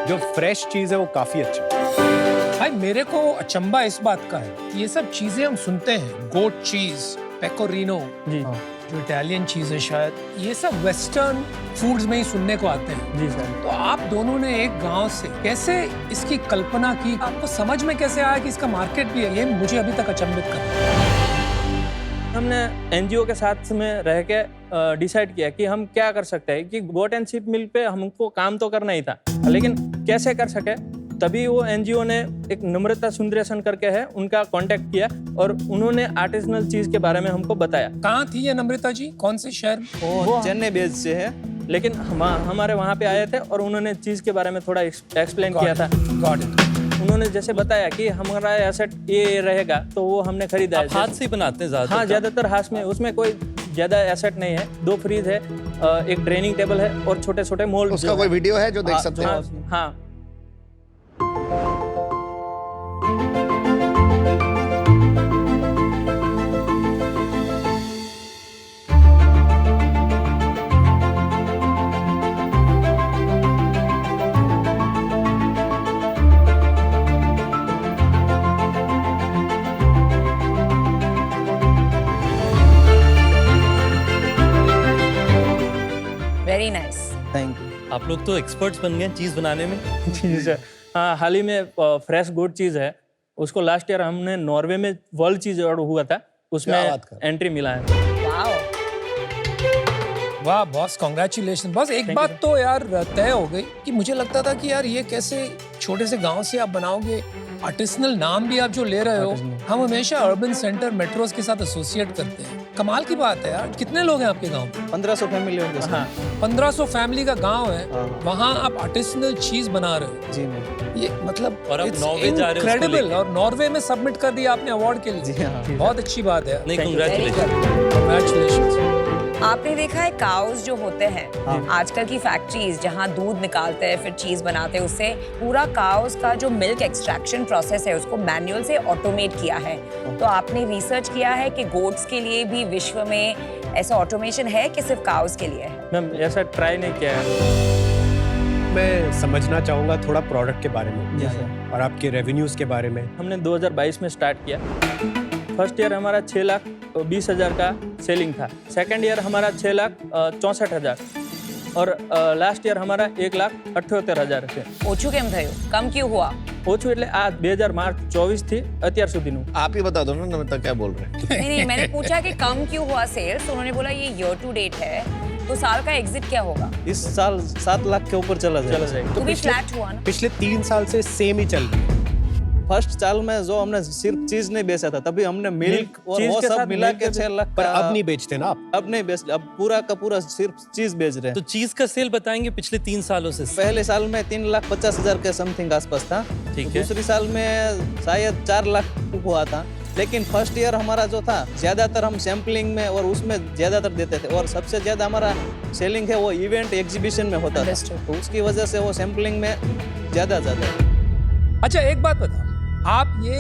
जो फ्रेश चीज है वो काफी अच्छी है। भाई मेरे को अचंबा इस बात का है कि ये सब चीजें हम सुनते हैं, गोट चीज, पेकोरिनो, जो इटालियन चीज है शायद, ये सब वेस्टर्न फूड्स में ही सुनने को आते हैं। जी सर। तो आप दोनों ने एक गांव से कैसे इसकी कल्पना की, आपको समझ में कैसे आया कि इसका मार्केट भी है? ये मुझे अभी तक अचंभित कर रहा है। हमने एनजीओ के साथ में रह के डिसाइड किया कि हम क्या कर सकते हैं कि गोट एंड शिप मिल पे हमको काम तो करना ही था, लेकिन कैसे कर सके। तभी वो एनजीओ ने एक नम्रता सुंदरेशन करके है, उनका कांटेक्ट किया और उन्होंने आर्टिसनल चीज के बारे में हमको बताया। कहाँ थी ये नम्रता जी, कौन से शहर में? वो चेन्नई बेस से है, लेकिन हमारे वहाँ पे आए थे और उन्होंने चीज के बारे में थोड़ा एक्सप्लेन किया था। Got it. उन्होंने जैसे बताया कि हमारा एसेट ये रहेगा, तो वो हमने खरीदा है। आप हाथ से ही बनाते हैं ज्यादातर? हाँ, ज्यादातर हाथ में, उसमें कोई ज्यादा एसेट नहीं है। 2 फ्रीज है, एक ट्रेनिंग टेबल है और छोटे छोटे मोल्ड। उसका कोई वीडियो है जो देख सकते हैं? हाँ। Very nice. Thank you. आप लोग तो एक्सपर्ट्स बन गए चीज बनाने में। चीज है, हाँ, हाल ही में फ्रेश गुड चीज है, उसको लास्ट ईयर हमने नॉर्वे में वर्ल्ड चीज अवार्ड हुआ था, उसमें एंट्री मिला है। Wow. वाह बॉस, कॉन्ग्रेचुलेशन बॉस। एक बात तो यार तय हो गई कि मुझे लगता था कि यार ये कैसे छोटे से गांव से आप बनाओगे, आर्टिसनल नाम भी आप जो ले रहे हो। हम हमेशा अर्बन सेंटर मेट्रोस के साथ एसोसिएट करते हैं, कमाल की बात है यार। कितने लोग हैं आपके गांव में? 1500 फैमिली होंगे। हाँ, 1500 फैमिली का गांव है, वहाँ आप आर्टिसनल चीज बना रहे हो। जी मैम। ये मतलब और अब नॉर्वे जा रहे हो उसको इनक्रेडिबल। लेके। और नॉर्वे में सबमिट कर दिया आपने अवार्ड के लिए। जी हाँ। बहुत अच्छी बात है। नहीं, कंग्रेचुलेशन। Congratulations। आपने देखा है काउज जो होते हैं आजकल की फैक्ट्रीज जहाँ दूध निकालते हैं फिर चीज बनाते हैं, उससे पूरा काउज का जो मिल्क एक्सट्रैक्शन प्रोसेस है उसको मैनुअल से ऑटोमेट किया है। तो आपने रिसर्च किया है कि गोट्स के लिए भी विश्व में ऐसा ऑटोमेशन है कि सिर्फ काउज के लिए है? मैम, ऐसा ट्राई नहीं किया है। मैं समझना चाहूँगा थोड़ा प्रोडक्ट के बारे में जी सर। और आपके रेवेन्यूज के बारे में। हमने 2022 में स्टार्ट किया। फर्स्ट ईयर हमारा 6,20,000 का सेलिंग था। सेकंड ईयर हमारा 6,64,000 और लास्ट ईयर हमारा 1,78,000 છે। ઓછું કેમ થયું? કમ ક્યું હુઆ? ઓછું એટલે આ 2024 થી અત્યાર સુધીનું। आप ही बता दो ना नमिता क्या बोल रहे हैं। नहीं नहीं, मैंने पूछा कि कम क्यों हुआ सेल्स, तो उन्होंने बोला ये ईयर टू डेट है, तो साल का एग्जिट क्या होगा? इस साल 7 लाख के ऊपर चला जाएगा। तो भी फ्लैट हुआ ना? पिछले 3 साल से सेम ही चल रही है। फर्स्ट साल में जो हमने सिर्फ चीज नहीं बेचा था, तभी हमने मिल्क और वो सब मिला के 6 लाख पर का। अब नहीं बेचते ना आप? अब नहीं बेच, अब पूरा का पूरा सिर्फ चीज बेच रहे हैं। तो चीज का सेल बताएंगे पिछले 3 सालों से। पहले साल में 3,50,000 के समथिंग आसपास था। ठीक तो है। दूसरी साल में शायद 4 लाख हुआ था। लेकिन फर्स्ट ईयर हमारा जो था, ज्यादातर हम सैम्पलिंग में और उसमें ज्यादातर देते थे, और सबसे ज्यादा हमारा सेलिंग है वो इवेंट एग्जीबिशन में होता था, तो उसकी वजह से वो सैम्पलिंग में ज्यादा जाता है। अच्छा एक बात बताओ, आप ये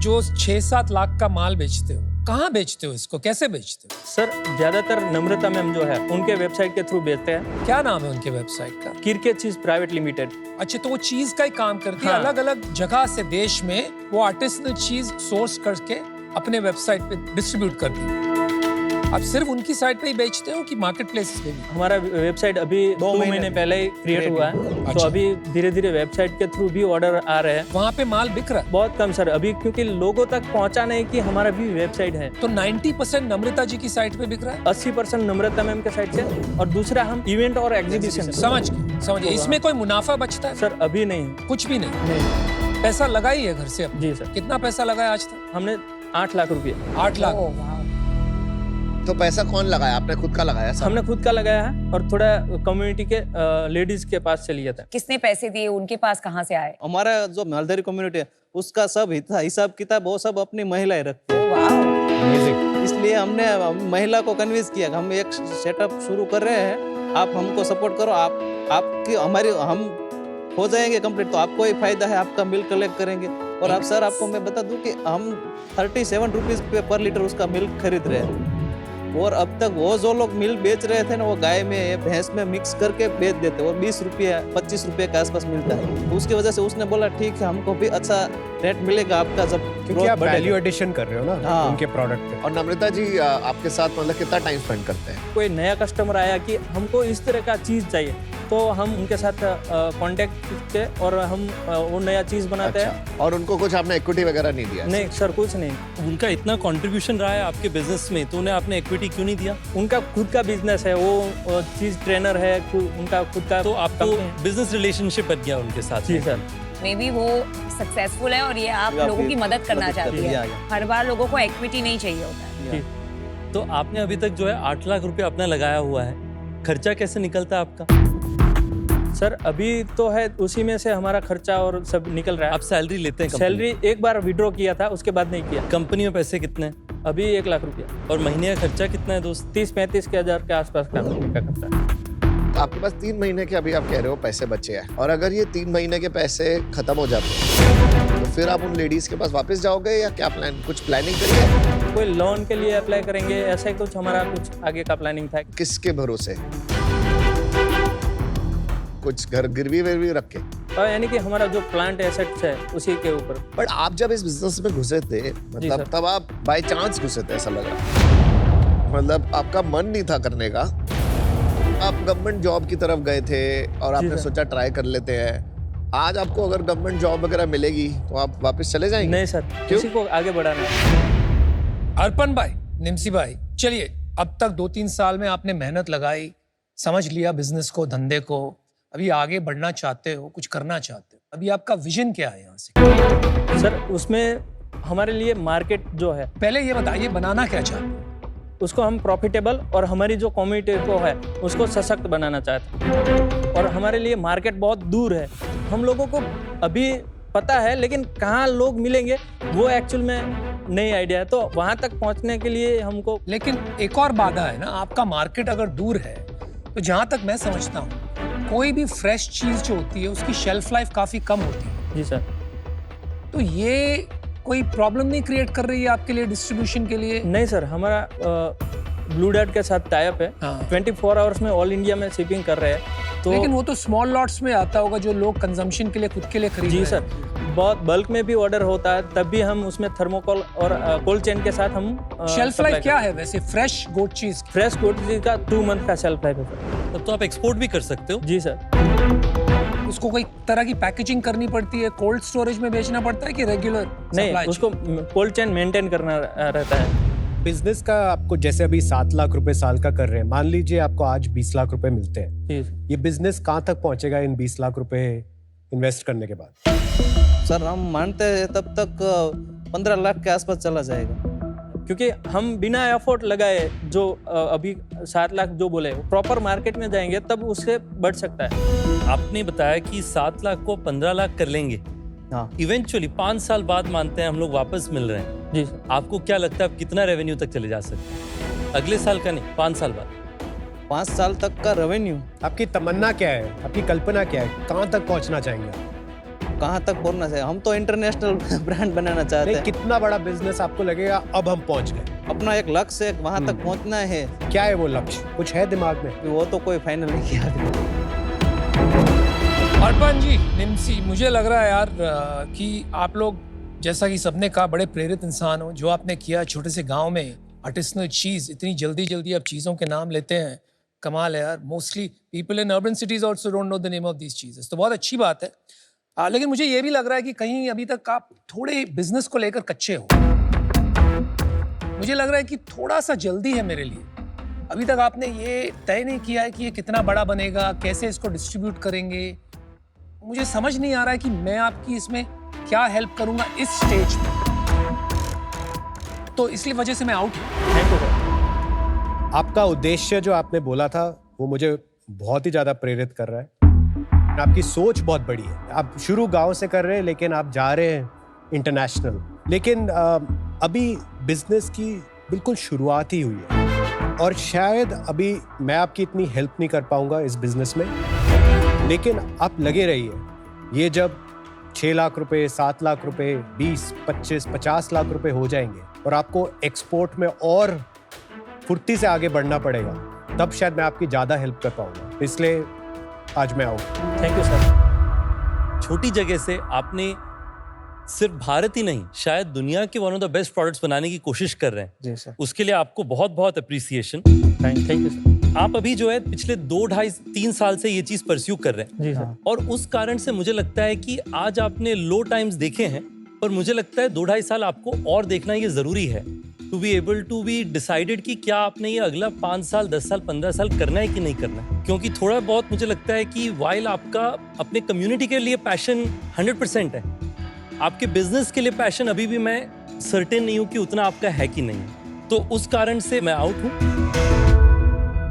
जो 6-7 लाख का माल बेचते हो, कहाँ बेचते हो इसको, कैसे बेचते हो? सर, ज्यादातर नम्रता मैम जो है उनके वेबसाइट के थ्रू बेचते हैं। क्या नाम है उनके वेबसाइट का? किरके चीज प्राइवेट लिमिटेड। अच्छा, तो वो चीज का ही काम करती है। हाँ। अलग अलग जगह से देश में वो आर्टिसनल चीज सोर्स करके अपने वेबसाइट पे डिस्ट्रीब्यूट करती है। आप सिर्फ उनकी साइट पे ही बेचते हो कि मार्केट प्लेसेस पे भी? हमारा वेबसाइट अभी 2 महीने पहले ही क्रिएट हुआ है, तो अच्छा। अभी धीरे धीरे वेबसाइट के थ्रू भी ऑर्डर आ रहे हैं। वहाँ पे माल बिक रहा है? बहुत कम सर अभी, क्योंकि लोगों तक पहुंचा नहीं कि हमारा भी वेबसाइट है। तो 90% नम्रता जी की साइट पे बिक रहा है? 80% नम्रता मैम के साइड से, और दूसरा हम इवेंट और एग्जीबिशन। समझ गए। इसमें कोई मुनाफा बचता है? सर अभी नहीं। कुछ भी नहीं। पैसा लगा ही है घर से अब? जी सर। कितना पैसा लगाया आज तक? हमने 8 लाख रुपये। 8 लाख। ओह, वाह। तो पैसा कौन लगाया? आपने खुद का लगाया सब? हमने खुद का लगाया है और थोड़ा कम्युनिटी के लेडीज के पास से लिया था। किसने पैसे दिए, उनके पास कहाँ से आए? हमारा जो मालधारी कम्युनिटी है उसका सब हिसाब किताब वो सब अपनी महिलाएं रखती है। ओह, वाह। इसलिए हमने महिला को कन्विंस किया कि हम एक सेटअप शुरू कर रहे हैं, आप हमको सपोर्ट करो, आपकी हमारी हम हो जाएंगे कंप्लीट, तो आपको ही फायदा है, आपका मिल्क कलेक्ट करेंगे। और आप सर, आपको मैं बता दूं कि हम 37 रुपीज पे पर लीटर उसका मिल्क खरीद रहे हैं, और अब तक वो जो लोग मिल्क बेच रहे थे ना, वो गाय में भैंस में मिक्स करके बेच देते, और 20 रुपये 25 रुपये के आसपास मिलता है। तो उसकी वजह से उसने बोला ठीक है, हमको भी अच्छा रेट मिलेगा आपका जब क्योंकि आप वैल्यू एडिशन कर रहे हो ना हाँ। उनके प्रोडक्ट पे। और नम्रता जी आपके साथ मतलब कितना टाइम स्पेंड करते हैं? कोई नया कस्टमर आया कि हमको इस तरह का चीज चाहिए, तो हम उनके साथ कांटेक्ट करते और हम वो नया चीज़ बनाते हैं। अच्छा, और उनको कुछ आपने इक्विटी वगैरह नहीं दिया? नहीं सर, कुछ नहीं। उनका इतना कंट्रीब्यूशन रहा है आपके बिजनेस में, तो उन्हें आपने इक्विटी क्यों नहीं दिया? उनका खुद का बिजनेस है, वो चीज़ ट्रेनर है, उनका खुद का। तो आपको बिजनेस रिलेशनशिप बन गया उनके साथ? जी सर। मे बी वो सक्सेसफुल है और ये आप लोगों की मदद करना चाहती है। हर बार लोगों को इक्विटी नहीं चाहिए होता है। तो आपने अभी तक जो है 8 लाख रुपए अपना लगाया हुआ है, खर्चा कैसे निकलता है आपका? सर अभी तो है, उसी में से हमारा खर्चा और सब निकल रहा है। आप सैलरी लेते हैं? सैलरी एक बार विड्रॉ किया था, उसके बाद नहीं किया। कंपनी में पैसे कितने हैं? अभी 1 लाख रुपया। और महीने का खर्चा कितना है दोस्त? 30-35 के हज़ार के आसपास का खर्चा। तो आपके पास 3 महीने के अभी आप कह रहे हो पैसे बचे हैं, और अगर ये 3 महीने के पैसे खत्म हो जाते हैं तो फिर आप उन लेडीज के पास वापस जाओगे या क्या प्लान, कुछ प्लानिंग करी है? कोई लोन के लिए अप्लाई करेंगे, ऐसा ही कुछ हमारा कुछ आगे का प्लानिंग था। किसके भरोसे? कुछ घर गिरवी विरवी रख के? और यानी कि हमारा जो प्लांट एसेट्स है उसी के ऊपर। बट आप जब इस बिजनेस में घुसे थे, मतलब सर। तब आप बाय चांस घुसे थे ऐसा लग रहा, मतलब आपका मन नहीं था करने का, आप गवर्नमेंट जॉब की तरफ गए थे और आपने सर। सोचा ट्राई कर लेते हैं। आज आपको अगर गवर्नमेंट जॉब वगैरह मिलेगी तो आप वापस चले जाएंगे? नहीं सर, किसी को आगे बढ़ाना है। अर्पण भाई, निम्सी भाई, चलिए अब तक 2-3 साल में आपने मेहनत लगाई, समझ लिया बिजनेस को, धंधे को, अभी आगे बढ़ना चाहते हो, कुछ करना चाहते हो, अभी आपका विजन क्या है यहाँ से? सर उसमें हमारे लिए मार्केट जो है, पहले ये बताइए बनाना क्या चाहते हो? उसको हम प्रॉफिटेबल और हमारी जो कम्युनिटी को है उसको सशक्त बनाना चाहते हैं। और हमारे लिए मार्केट बहुत दूर है, हम लोगों को अभी पता है, लेकिन कहाँ लोग मिलेंगे वो एक्चुअल में नई आइडिया है। तो वहाँ तक पहुँचने के लिए हमको। लेकिन एक और बाधा है ना, आपका मार्केट अगर दूर है तो जहाँ तक मैं समझता हूँ कोई भी फ्रेश चीज जो होती है उसकी शेल्फ लाइफ काफी कम होती है। जी सर। तो ये कोई प्रॉब्लम नहीं क्रिएट कर रही है आपके लिए डिस्ट्रीब्यूशन के लिए? नहीं सर, हमारा ब्लू डार्ट के साथ टाई अप है। हाँ। 24 आवर्स में ऑल इंडिया में शिपिंग कर रहे हैं। तो लेकिन वो तो स्मॉल लॉट्स में आता होगा जो लोग कंजम्पशन के लिए खुद के लिए खरीद जी रहे सर, बहुत बल्क में भी ऑर्डर होता है, तब भी हम उसमें थर्मोकोल और कोल्ड चेन के साथ हम शेल्फ लाइफ क्या है वैसे फ्रेश गोट चीज? फ्रेश गोट चीज का 2 मंथ का शेल्फ लाइफ है सर। तब तो आप एक्सपोर्ट भी कर सकते हो। जी सर। उसको कोई तरह की पैकेजिंग करनी पड़ती है, कोल्ड स्टोरेज में बेचना पड़ता है कि रेगुलर? नहीं, उसको कोल्ड चेन मेंटेन करना रहता है। बिजनेस का आपको जैसे अभी 7 लाख रुपए साल का कर रहे हैं, मान लीजिए आपको आज 20 लाख रुपए मिलते हैं, जी ये बिजनेस कहाँ तक पहुंचेगा इन 20 लाख रुपए इन्वेस्ट करने के बाद? सर हम मानते हैं तब तक 15 लाख के आसपास चला जाएगा, क्योंकि हम बिना एफर्ट लगाए जो अभी 7 लाख जो बोले प्रॉपर मार्केट में जाएंगे तब उससे बढ़ सकता है। आपने बताया कि 7 लाख को 15 लाख कर लेंगे। हाँ। इवेंचुअली 5 साल बाद मानते हैं हम लोग वापस मिल रहे हैं। जी सर। आपको क्या लगता है आप कितना रेवेन्यू तक चले जा सकते हैं? अगले साल का नहीं, 5 साल बाद। 5 साल तक का रेवेन्यू। आपकी तमन्ना क्या है, आपकी कल्पना क्या है, कहाँ तक पहुंचना चाहेंगे आप? कहाँ तक पहुंचना चाहिए? हम तो इंटरनेशनल ब्रांड बनाना चाहते नहीं, हैं। कितना बड़ा बिजनेस आपको लगेगा अब हम पहुंच गए? अपना एक लक्ष्य है, वहाँ तक पहुँचना है। क्या है वो लक्ष्य, कुछ है दिमाग में? वो तो कोई फाइनल नहीं किया। अर्पण जी, निम्सी, मुझे लग रहा है यार कि आप लोग जैसा कि सबने कहा बड़े प्रेरित इंसान हो। जो आपने किया छोटे से गांव में आर्टिसनल चीज, इतनी जल्दी आप चीजों के नाम लेते हैं, कमाल है यार। Mostly people in urban cities also don't know the name of these cheeses, तो बहुत अच्छी बात है। लेकिन मुझे ये भी लग रहा है कि कहीं अभी तक आप थोड़े बिजनेस को लेकर कच्चे हो। मुझे लग रहा है कि थोड़ा सा जल्दी है मेरे लिए। अभी तक आपने ये तय नहीं किया है कि ये कितना बड़ा बनेगा, कैसे इसको डिस्ट्रीब्यूट करेंगे। मुझे समझ नहीं आ रहा है कि मैं आपकी इसमें क्या हेल्प करूंगा इस स्टेज पे, तो इसलिए वजह से मैं आउट हूं। Thank you sir. आपका उद्देश्य जो आपने बोला था वो मुझे बहुत ही ज्यादा प्रेरित कर रहा है। आपकी सोच बहुत बड़ी है। आप शुरू गांव से कर रहे हैं लेकिन आप जा रहे हैं इंटरनेशनल। लेकिन अभी बिजनेस की बिल्कुल शुरुआत ही हुई है और शायद अभी मैं आपकी इतनी हेल्प नहीं कर पाऊंगा इस बिजनेस में, लेकिन आप लगे रहिए। ये जब 6 लाख रुपए, 7 लाख रुपए, 20, 25, 50 लाख रुपए हो जाएंगे और आपको एक्सपोर्ट में और फुर्ती से आगे बढ़ना पड़ेगा, तब शायद मैं आपकी ज्यादा हेल्प कर पाऊंगा। इसलिए आज मैं आऊँ। Thank you sir. छोटी जगह से आपने सिर्फ भारत ही नहीं, शायद दुनिया के one of the best products बनाने की कोशिश कर रहे हैं। जी सर। उसके लिए आपको बहुत बहुत अप्रिसिएशन। Thank you sir. आप अभी जो है पिछले 2-2.5-3 साल से ये चीज परस्यू कर रहे हैं जी सर। और उस कारण से मुझे लगता है कि आज आपने लो टाइम्स देखे हैं, पर मुझे लगता है 2-2.5 साल आपको और देखना ये जरूरी है to be able to be decided कि क्या आपने ये अगला 5 साल 10 साल 15 साल करना है कि नहीं करना है। क्योंकि थोड़ा बहुत मुझे लगता है कि वाइल आपका अपने कम्युनिटी के लिए पैशन 100% है, आपके बिजनेस के लिए पैशन अभी भी मैं सर्टेन नहीं हूँ कि उतना आपका है कि नहीं है। तो उस कारण से मैं आउट हूँ।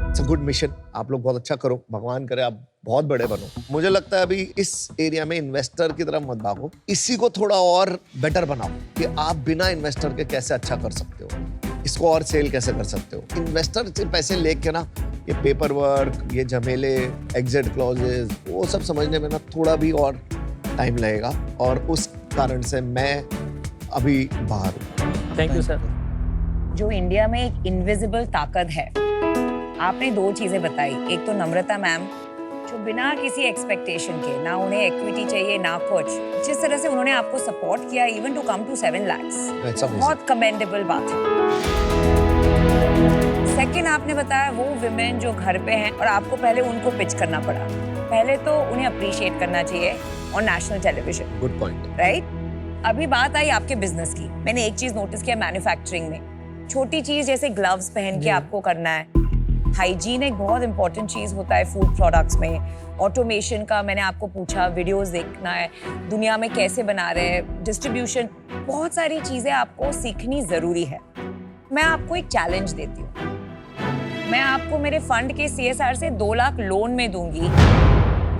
इट्स अ गुड मिशन, आप लोग बहुत अच्छा करो, भगवान करे आप बहुत बड़े बनो। मुझे लगता है अभी इस एरिया में इन्वेस्टर की तरफ मत भागो, इसी को थोड़ा और बेटर बनाओ कि आप बिना इन्वेस्टर के कैसे अच्छा कर सकते हो, इसको और सेल कैसे कर सकते हो। इन्वेस्टर से पैसे लेके ना ये पेपर वर्क, ये झमेले, एग्जिट क्लॉजेस, वो सब समझने में ना थोड़ा भी और टाइम लगेगा और उस कारण से मैं अभी बाहर हूँ। Thank you sir. जो इंडिया में एक इनविजिबल ताकत है, आपने 2 चीजें बताई। एक तो नम्रता मैम, जो बिना किसी एक्सपेक्टेशन के, ना उन्हें इक्विटी चाहिए ना कुछ, जिस तरह से उन्होंने आपको सपोर्ट किया even to come to 7 lakhs, बहुत कमेंडेबल बात है। सेकंड, आपने बताया वो विमेन जो घर पे हैं और आपको पहले उनको पिच करना पड़ा। पहले तो उन्हें अप्रिशिएट करना चाहिए on national television. Good point. Right. अभी बात आई आपके बिजनेस की। मैंने एक चीज नोटिस किया मैन्युफैक्चरिंग में, छोटी चीज जैसे ग्लव्स पहन के आपको करना है। हाइजीन एक बहुत इंपॉर्टेंट चीज होता है फूड प्रोडक्ट्स में। ऑटोमेशन का मैंने आपको पूछा, वीडियोस देखना है, दुनिया में कैसे बना रहे हैं, डिस्ट्रीब्यूशन, बहुत सारी चीजें आपको सीखनी जरूरी है। मैं आपको एक चैलेंज देती हूँ, मैं आपको मेरे फंड के CSR से 2 लाख लोन में दूंगी,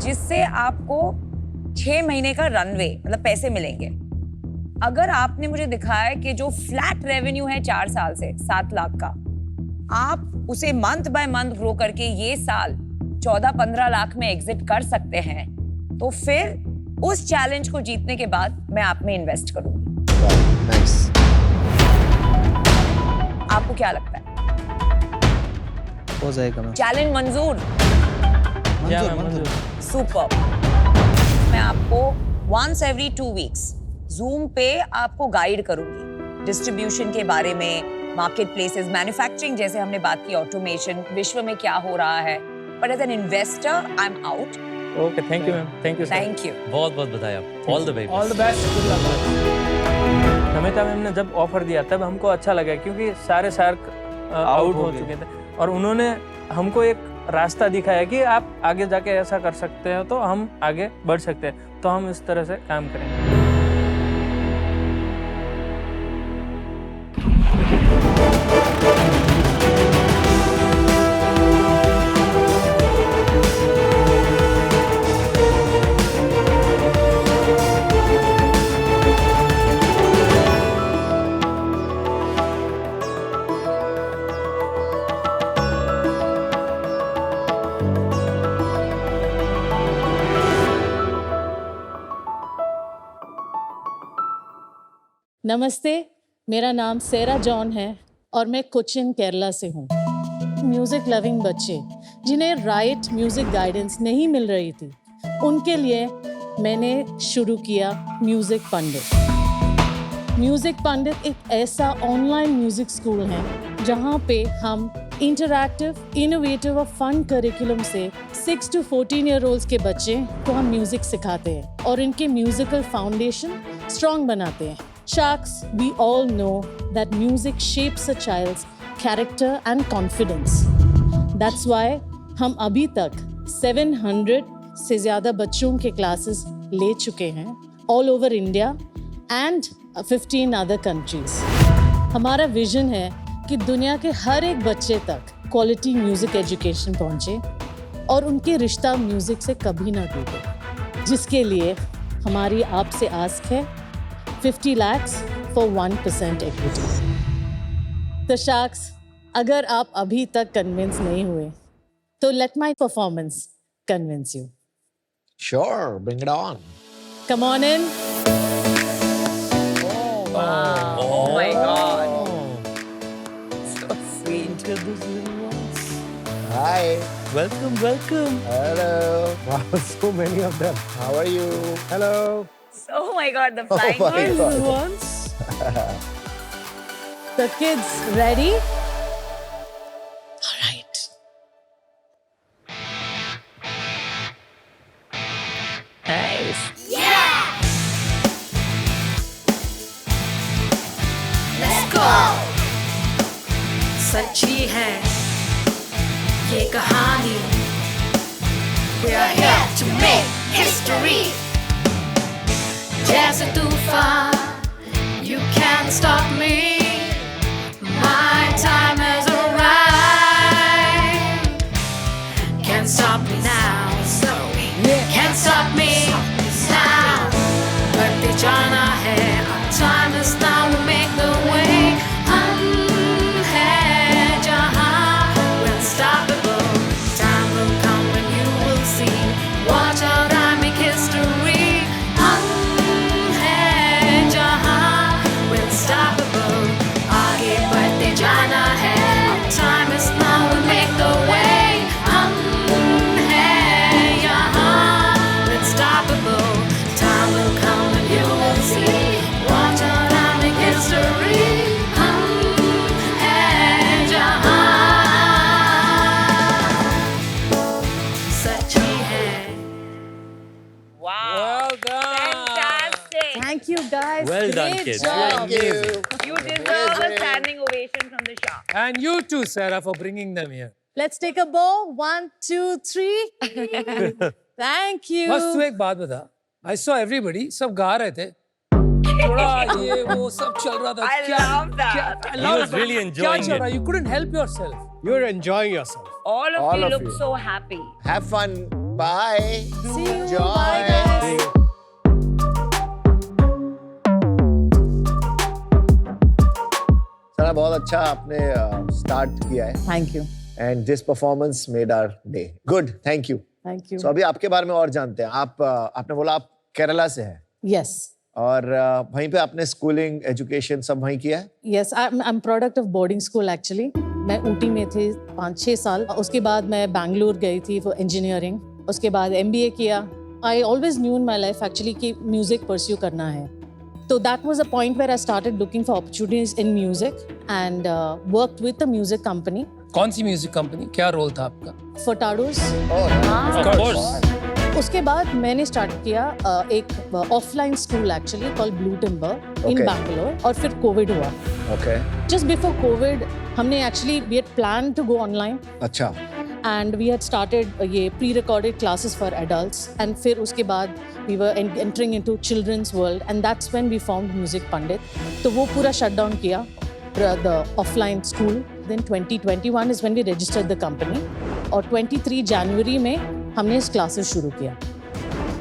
जिससे आपको 6 महीने का रनवे मतलब पैसे मिलेंगे। अगर आपने मुझे दिखाया कि जो फ्लैट रेवेन्यू है 4 साल से 7 लाख का, आप उसे मंथ बाय मंथ ग्रो करके ये साल 14-15 लाख में एग्जिट कर सकते हैं, तो फिर उस चैलेंज को जीतने के बाद मैं आप में इन्वेस्ट करूंगी। नाइस। आपको क्या लगता है? हो जाएगा मैम। चैलेंज मंजूर? मंजूर। सुपर। मैं आपको once every 2 weeks Zoom पे आपको गाइड करूंगी डिस्ट्रीब्यूशन के बारे में, मार्केट प्लेसेस, मैन्युफैक्चरिंग जैसे हमने बात की, ऑटोमेशन, विश्व में क्या हो रहा है। But as an investor I am out. Okay, thank you ma'am. Thank you sir. Thank you. बहुत बहुत बधाई आप। All the best. All the best, good luck. Namita ma'am ने जब ऑफर दिया तब हमको अच्छा लगा, क्योंकि सारे शार्क आउट हो चुके थे और उन्होंने हमको एक रास्ता दिखाया कि आप आगे जाके ऐसा कर सकते हो तो हम आगे बढ़ सकते हैं, तो हम इस तरह से काम करेंगे। नमस्ते, मेरा नाम सेरा जॉन है और मैं कोचिन केरला से हूँ। म्यूज़िक लविंग बच्चे जिन्हें राइट म्यूज़िक गाइडेंस नहीं मिल रही थी, उनके लिए मैंने शुरू किया म्यूज़िक पंडित। म्यूज़िक पंडित एक ऐसा ऑनलाइन म्यूज़िक स्कूल है जहाँ पे हम इंटरैक्टिव, इनोवेटिव और फन करिकुलम से 6 to 14 ईयर ओल्ड्स के बच्चे को हम म्यूज़िक सिखाते हैं और इनके म्यूज़िकल फाउंडेशन स्ट्रॉन्ग बनाते हैं। Sharks, we all know that music shapes a child's character and confidence. That's why हम अभी तक 700 से ज़्यादा बच्चों के क्लासेस ले चुके हैं all over India and 15 other countries. हमारा विजन है कि दुनिया के हर एक बच्चे तक क्वालिटी म्यूज़िक एजुकेशन पहुँचे और उनके रिश्ता म्यूज़िक से कभी ना टूटे, जिसके लिए हमारी आपसे आस्क है 50 lakhs for 1% equity. The Sharks, अगर आप अभी तक कन्विंस नहीं हुए, तो let my performance convince you. Sure, bring it on. Come on in. Oh my God. So sweet. Hi. Welcome welcome. Hello. Wow, so many of them. How are you? Hello. Oh my God, the flying my birds. God. The kids ready? All right. सच्ची है ये कहानी We are here to make history जैसे तूफान You can't stop me My time has arrived Can't stop me now Can't stop me now बढ़ते जाना है Our time is now We make the way हम हैं जहाँ We're unstoppable Time will come when you will see Watch out I make history हम हैं जहाँ We're unstoppable आगे बढ़ते जाना है Our time is now We make the way हम हैं यहाँ We're unstoppable Time will come when you will see Watch out I make history हम हैं जहाँ सच्ची है Wow. Well done. Fantastic. Thank you guys. Well done, Great kids. job. Thank you. You deserve a standing ovation from the shop. And you too, Sarah, for bringing them here. Let's take a bow. 1, 2, 3. Thank you. बस तू एक बात बता I saw everybody सब गा रहे थे थोड़ा ये वो सब चल रहा था I love that. I He love was it. really क्या enjoying चल रहा it. You couldn't help yourself. You're enjoying yourself. All of All you of look you. so happy. Have fun. Bye. See you. Enjoy. Bye, guys. Sir बहुत अच्छा आपने start किया है Thank you. And this performance made our day good thank you Thank you. So अभी आपके बारे में और जानते हैं आप आपने बोला आप केरला से हैं Yes. और वहीं पे आपने स्कूलिंग एजुकेशन सब वहीं किया है Yes, I'm product of boarding school actually. मैं ऊटी में थी 5-6 साल उसके बाद मैं बैंगलोर गई थी for engineering उसके बाद MBA किया I always knew in my life actually कि music pursue करना है So that was a point where I started looking for opportunities in music and worked with a music company, कौन सी music company क्या role था आपका Furtado's. Of course. उसके बाद मैंने स्टार्ट किया एक offline school actually called Blue Timber in Okay. Bangalore और फिर कोविड हुआ ओके जस्ट बिफोर कोविड हमने actually we had plan to go online अच्छा एंड वी हैड स्टार्टेड ये pre recorded classes for adults and फिर उसके बाद we were entering into children's world and that's when we found Music Pandit तो वो पूरा shut down किया the offline school then 2021 is when we registered the company और 23 जनवरी में हमने इस क्लासेस शुरू किया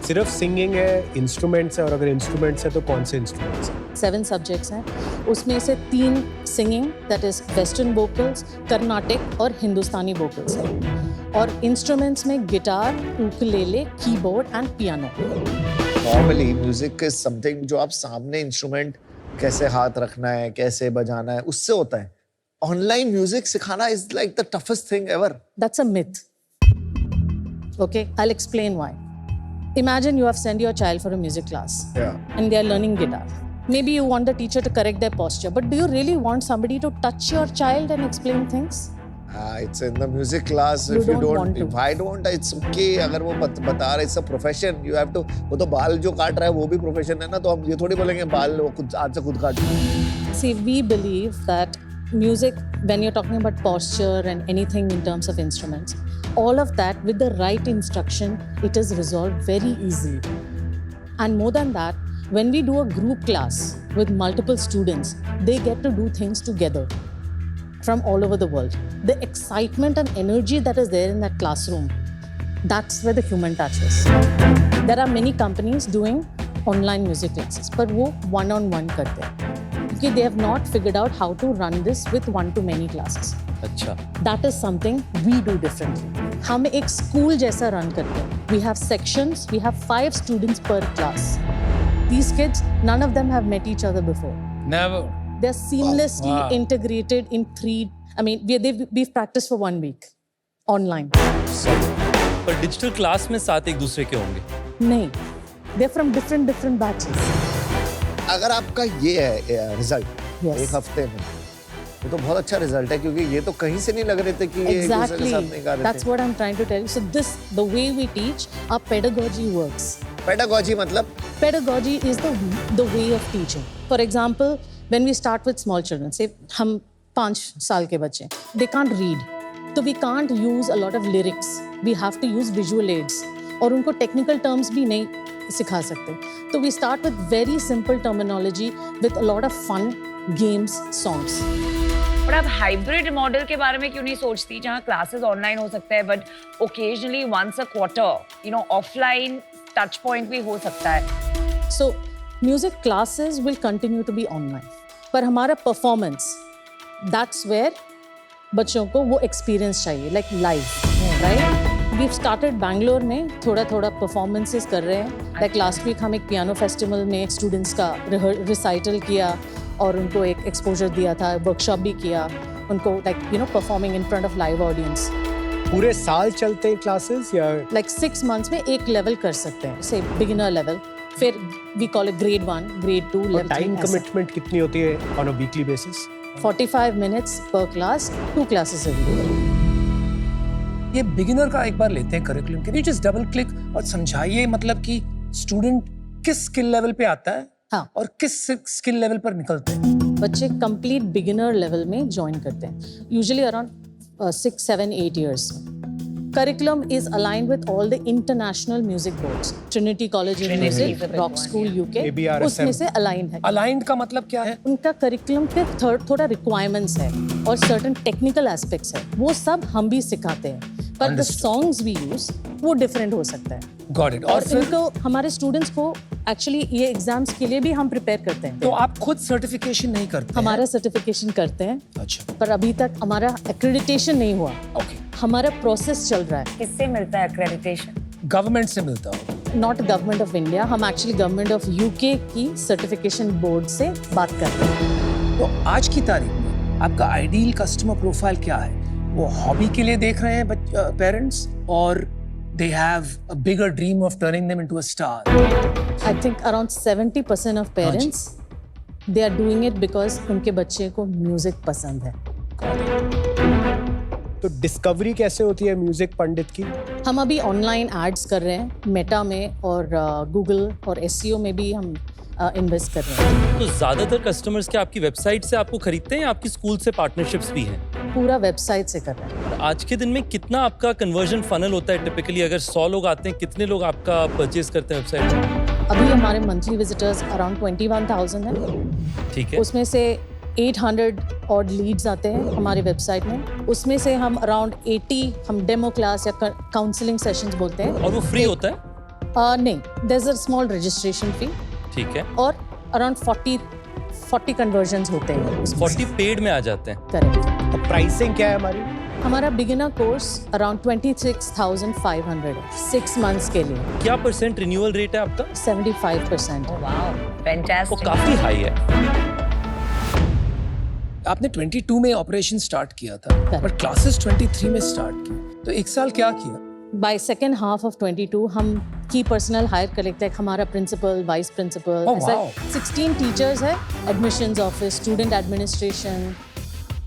सिर्फ सिंगिंग है इंस्ट्रूमेंट्स है और अगर इंस्ट्रूमेंट्स है तो कौन से इंस्ट्रूमेंट्स हैं 7 सब्जेक्ट्स हैं उसमें से 3 singing that is western vocals Carnatic और हिंदुस्तानी वोकल्स हैं और इंस्ट्रूमेंट्स में guitar ukulele keyboard and piano normally music is something जो आप सामने इंस्ट्रूमेंट कैसे हाथ रखना है कैसे बजाना है उससे होता है ऑनलाइन म्यूजिक सिखाना is like the toughest thing ever That's a myth. Okay, I'll explain why. Imagine you have sent your child for a music class yeah and they are learning guitar. Maybe you want the teacher to correct their posture, but do you really want somebody to touch your child and explain things? it's in the music class You if you don't want don't to. why don't it's okay अगर वो बता रहे it's a profession you have to वो तो बाल जो काट रहा है वो भी प्रोफेशन है ना तो हम ये थोड़ी बोलेंगे बाल वो खुद आज से खुद काट See, we believe that music, when you're talking about posture and anything in terms of instruments, all of that with the right instruction, it is resolved very easily. And more than that, when we do a group class with multiple students, they get to do things together from all over the world. The excitement and energy that is there in that classroom, that's where the human touch is. There are many companies doing online music classes, but वो one-on-one करते हैं क्योंकि they have not figured out how to run this with one-to-many classes. अच्छा That is something we do differently. हम एक school जैसा run करते हैं. We have sections. We have 5 students per class. These kids, none of them have met each other before. never They're seamlessly Wow. integrated in 3. I mean, we've practiced for 1 week online. पर digital class में साथ एक दूसरे के होंगे नहीं, they're from different batches. अगर आपका ये है रिजल्ट Yes. एक हफ्ते में वो तो बहुत अच्छा रिजल्ट है क्योंकि ये तो कहीं से नहीं लग रहे थे कि ये एक दूसरे के Exactly. साथ नहीं गा रहे That's थे what I'm trying to tell you. So the way we teach, our pedagogy works. Pedagogy मतलब Pedagogy is the way of teaching. For example, when we start with small children, say हम 5 साल के बच्चे, they can't read, तो we can't use a lot of lyrics, we have to use visual aids, और उनको technical terms भी नहीं सिखा सकते, तो we start with very simple terminology with a lot of fun games, songs. और आप हाइब्रिड मॉडल के बारे में क्यों नहीं सोचती, जहाँ क्लासेस ऑनलाइन हो सकते हैं but occasionally once a quarter offline touch point भी हो सकता है? So music classes will continue to be online, पर हमारा performance, that's where बच्चों को वो experience चाहिए, like live, right? We've started Bangalore में थोड़ा performances कर रहे हैं, like last week हम एक piano festival में students का recital किया और उनको एक exposure दिया था, workshop भी किया उनको, like performing in front of live audience. पूरे साल चलते हैं क्लासेस या Like 6 months में एक level कर सकते हैं, say beginner level, फिर we call it grade 1, grade 2, level 3. Time commitment कितनी होती है on a weekly basis? 45 minutes per class, 2 classes a week. ये बिगिनर का एक बार लेते हैं करिकुलम के, जस्ट डबल क्लिक और समझाइए, मतलब कि स्टूडेंट किस स्किल लेवल पे आता है हाँ. और किस स्किल लेवल पर निकलते हैं. बच्चे कंप्लीट बिगिनर लेवल में ज्वाइन करते हैं, usually around 6, 7, 8 years. Curriculum is aligned with all the international music boards. Trinity College in Music, Rock School UK, ABRSM. उसमें से aligned है. अलाइंड का मतलब क्या है? उनका करिकुलम पे थोड़ा रिक्वायरमेंट्स है और सर्टेन टेक्निकल एस्पेक्ट्स है, वो सब हम भी सिखाते हैं, पर द सॉन्ग्स वी यूज वो डिफरेंट हो सकता है. Got it. और इनको हमारे स्टूडेंट्स को एक्चुअली ये एग्जाम्स के लिए भी हम प्रिपेयर करते हैं. तो आप खुद सर्टिफिकेशन नहीं करते? हमारा सर्टिफिकेशन करते हैं. अच्छा. पर अभी तक हमारा एक्रेडिटेशन नहीं हुआ. ओके. हमारा प्रोसेस चल रहा है. किससे मिलता है एक्रेडिटेशन? गवर्नमेंट से मिलता हो? नॉट गवर्नमेंट ऑफ इंडिया, हम एक्चुअली गवर्नमेंट ऑफ यूके की सर्टिफिकेशन बोर्ड से बात करते हैं. तो आज की तारीख में आपका आइडियल कस्टमर प्रोफाइल क्या है? वो हॉबी के लिए देख रहे हैं पेरेंट्स, और they have a bigger dream of turning them into a star? I think around 70% of parents, they are doing it because उनके बच्चे को म्यूजिक पसंद है. तो डिस्कवरी कैसे होती है म्यूजिक पंडित की? हम अभी ऑनलाइन एड्स कर रहे हैं, मेटा में और गूगल और SEO में भी हम इन्वेस्ट कर रहे हैं. तो ज्यादातर कस्टमर्स क्या आपकी वेबसाइट से आपको खरीदते हैं या आपकी स्कूल से पार्टनरशिप्स भी हैं? पूरा वेबसाइट से कर रहे हैं. आज के दिन में कितना आपका कन्वर्जन फनल होता है टिपिकली? अगर 100 लोग आते हैं, कितने लोग आपका परचेज करते हैं वेबसाइट पर? अभी हमारे मंथली विजिटर्स अराउंड 21,000 हैं. ठीक है. उसमें से 800 ऑड लीड्स आते हैं हमारे वेबसाइट में. उसमें से हम अराउंड 80 हम डेमो क्लास या काउंसलिंग सेशंस बोलते हैं. और वो फ्री होता है? नहीं, there is a small registration fee. ठीक है. और अराउंड 40 कन्वर्जन्स होते हैं. 40 पेड में आ जाते हैं. करेक्ट. तो प्राइसिंग क्या है हमारी? हमारा बिगिनर कोर्स अराउंड 26,500 है 6 मंथ्स के लिए. क्या परसेंट रिन्यूअल रेट है आपका? 75%. वाओ, वो फैंटास्टिक. काफी हाई है. आपने 22 में ऑपरेशन स्टार्ट किया था, बट क्लासेस 23 में स्टार्ट की, तो एक साल क्या किया? बाय सेकेंड हाफ ऑफ 22 हम की पर्सनल हायर कर लेते हैं. हमारा प्रिंसिपल, वाइस प्रिंसिपल, ऐसा 16 टीचर्स है, admissions office, student administration,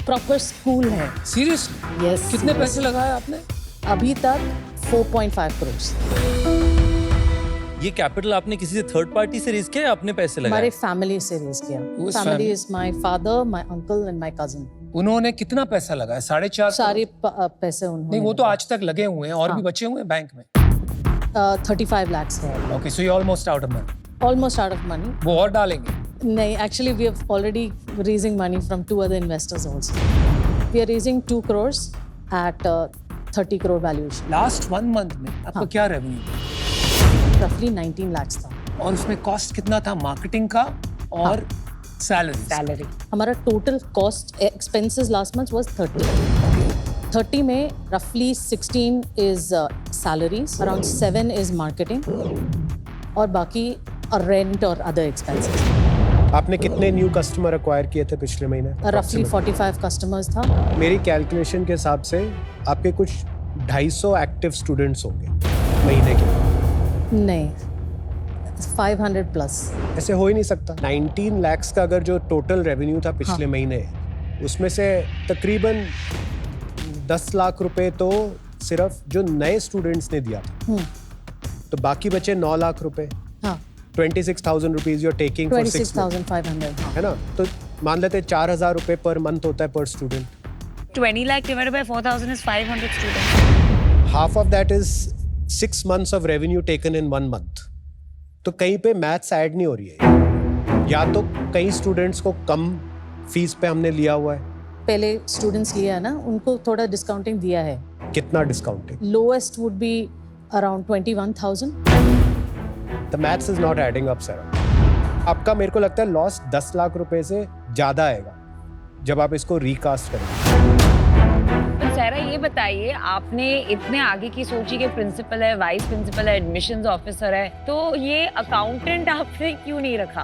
proper school है. सीरियसली? यस. कितने पैसे लगाए आपने? अभी तक 4.5 करोड़. ये कैपिटल आपने किसी से थर्ड पार्टी से रेज किया या अपने पैसे लगाए? हमारे फैमिली से रेज किया. Family is my father, my uncle and my cousin. उन्होंने कितना पैसा लगाया? 4.5? सारे पैसे उन्होंने. नहीं, वो तो आज तक लगे हुए हैं और भी बचे हुए हैं बैंक में. 35 lakhs है. Okay, so you almost out of money. Almost out of money. वो और डालेंगे? नहीं, actually we have already raising money from 2 other investors also. We are raising 2 crores at 30 crore valuation. Last 1 month में आपका क्या revenue था? Roughly 19 lakhs था. और उसमें कॉस्ट कितना था मार्केटिंग का और सैलरी? हमारा total cost expenses last month was 30 में roughly 16 is salaries, around 7 is marketing और बाकी रेंट और अदर एक्सपेंसेस. आपने कितने न्यू कस्टमर अक्वायर किए थे पिछले महीने? रफली 45 कस्टमर्स था. मेरी कैलकुलेशन के हिसाब से आपके कुछ 250 एक्टिव स्टूडेंट्स होंगे महीने के. नहीं, 500 प्लस. ऐसे हो ही नहीं सकता. 19 lakhs का अगर जो टोटल रेवेन्यू था पिछले महीने, उसमें से तकरीबन 10 लाख रुपए तो सिर्फ जो नए स्टूडेंट्स ने दिया था, तो बाकी बचे 9 लाख रुपए. 26,000 rupees you're taking for 6 months. 26,500. है ना? तो मान लेते 4,000 रुपए पर मंथ होता है पर student. 20 lakh divided by 4,000 is 500 students. Half of that is 6 months of revenue taken in 1 month. तो कहीं पे मैथ्स ऐड नहीं हो रही है. या तो कई स्टूडेंट्स को कम फीस पे हमने लिया हुआ है. पहले स्टूडेंट्स लिया है ना, उनको थोड़ा डिस्काउंटिंग दिया है. कितना discounting? Lowest would be around 21,000. The maths is not adding up, sir. आपका मेरे को लगता है लॉस 10 लाख रुपए से ज्यादा आएगा जब आप इसको रिकास्ट करेंगे. तो सारा ये बताइए, आपने इतने आगे की सोची के प्रिंसिपल है, वाइस प्रिंसिपल है, एडमिशंस ऑफिसर है, तो ये अकाउंटेंट आपने क्यों नहीं रखा?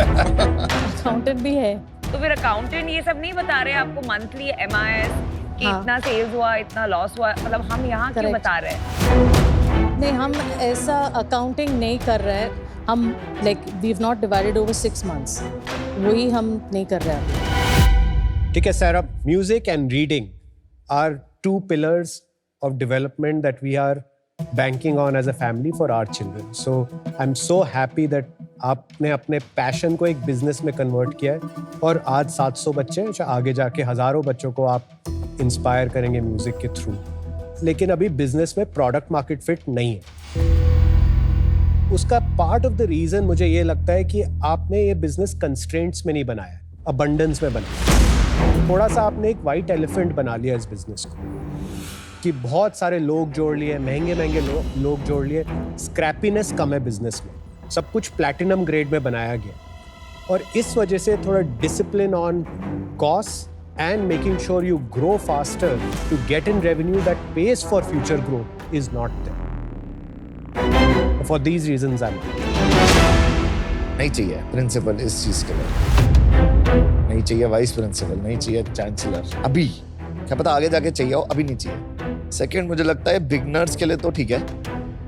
अकाउंटेंट भी है. तो फिर अकाउंटेंट ये सब नहीं बता रहे आपको मंथली MIS कि इतना सेल्स हुआ, इतना लॉस हुआ, मतलब हम यहाँ क्यों बता रहे हैं? नहीं, हम ऐसा अकाउंटिंग नहीं कर रहे हैं. हम like we have not divided over 6 months. वही हम नहीं कर रहे हैं. ठीक है sir. Music and reading are 2 pillars of development that we are banking on as a family for our children. So I'm so happy that आपने अपने पैशन को एक बिजनेस में कन्वर्ट किया है और आज 700 बच्चे हैं. आगे जाके हजारों बच्चों को आप इंस्पायर करेंगे म्यूजिक के थ्रू. लेकिन अभी बिजनेस में प्रोडक्ट मार्केट फिट नहीं है. उसका पार्ट ऑफ द रीजन मुझे ये लगता है कि आपने ये बिजनेस कंस्ट्रेंट्स में नहीं बनाया, अबंडेंस में बनाया. थोड़ा सा आपने एक वाइट एलिफेंट बना लिया इस बिजनेस को कि बहुत सारे लोग जोड़ लिए, महंगे लोग जोड़ लिए. स्क्रैपीनेस कम है बिजनेस में. सब कुछ प्लैटिनम ग्रेड में बनाया गया और इस वजह से थोड़ा discipline on cost and making sure you grow faster to get in revenue that pays for future growth is not there. For these reasons I'm नहीं चाहिए प्रिंसिपल इस चीज के लिए, नहीं चाहिए वाइस प्रिंसिपल, नहीं चाहिए चांसलर. अभी क्या पता आगे जाके चाहिए हो, अभी नहीं चाहिए. सेकंड, मुझे लगता है बिगनर्स के लिए तो ठीक है,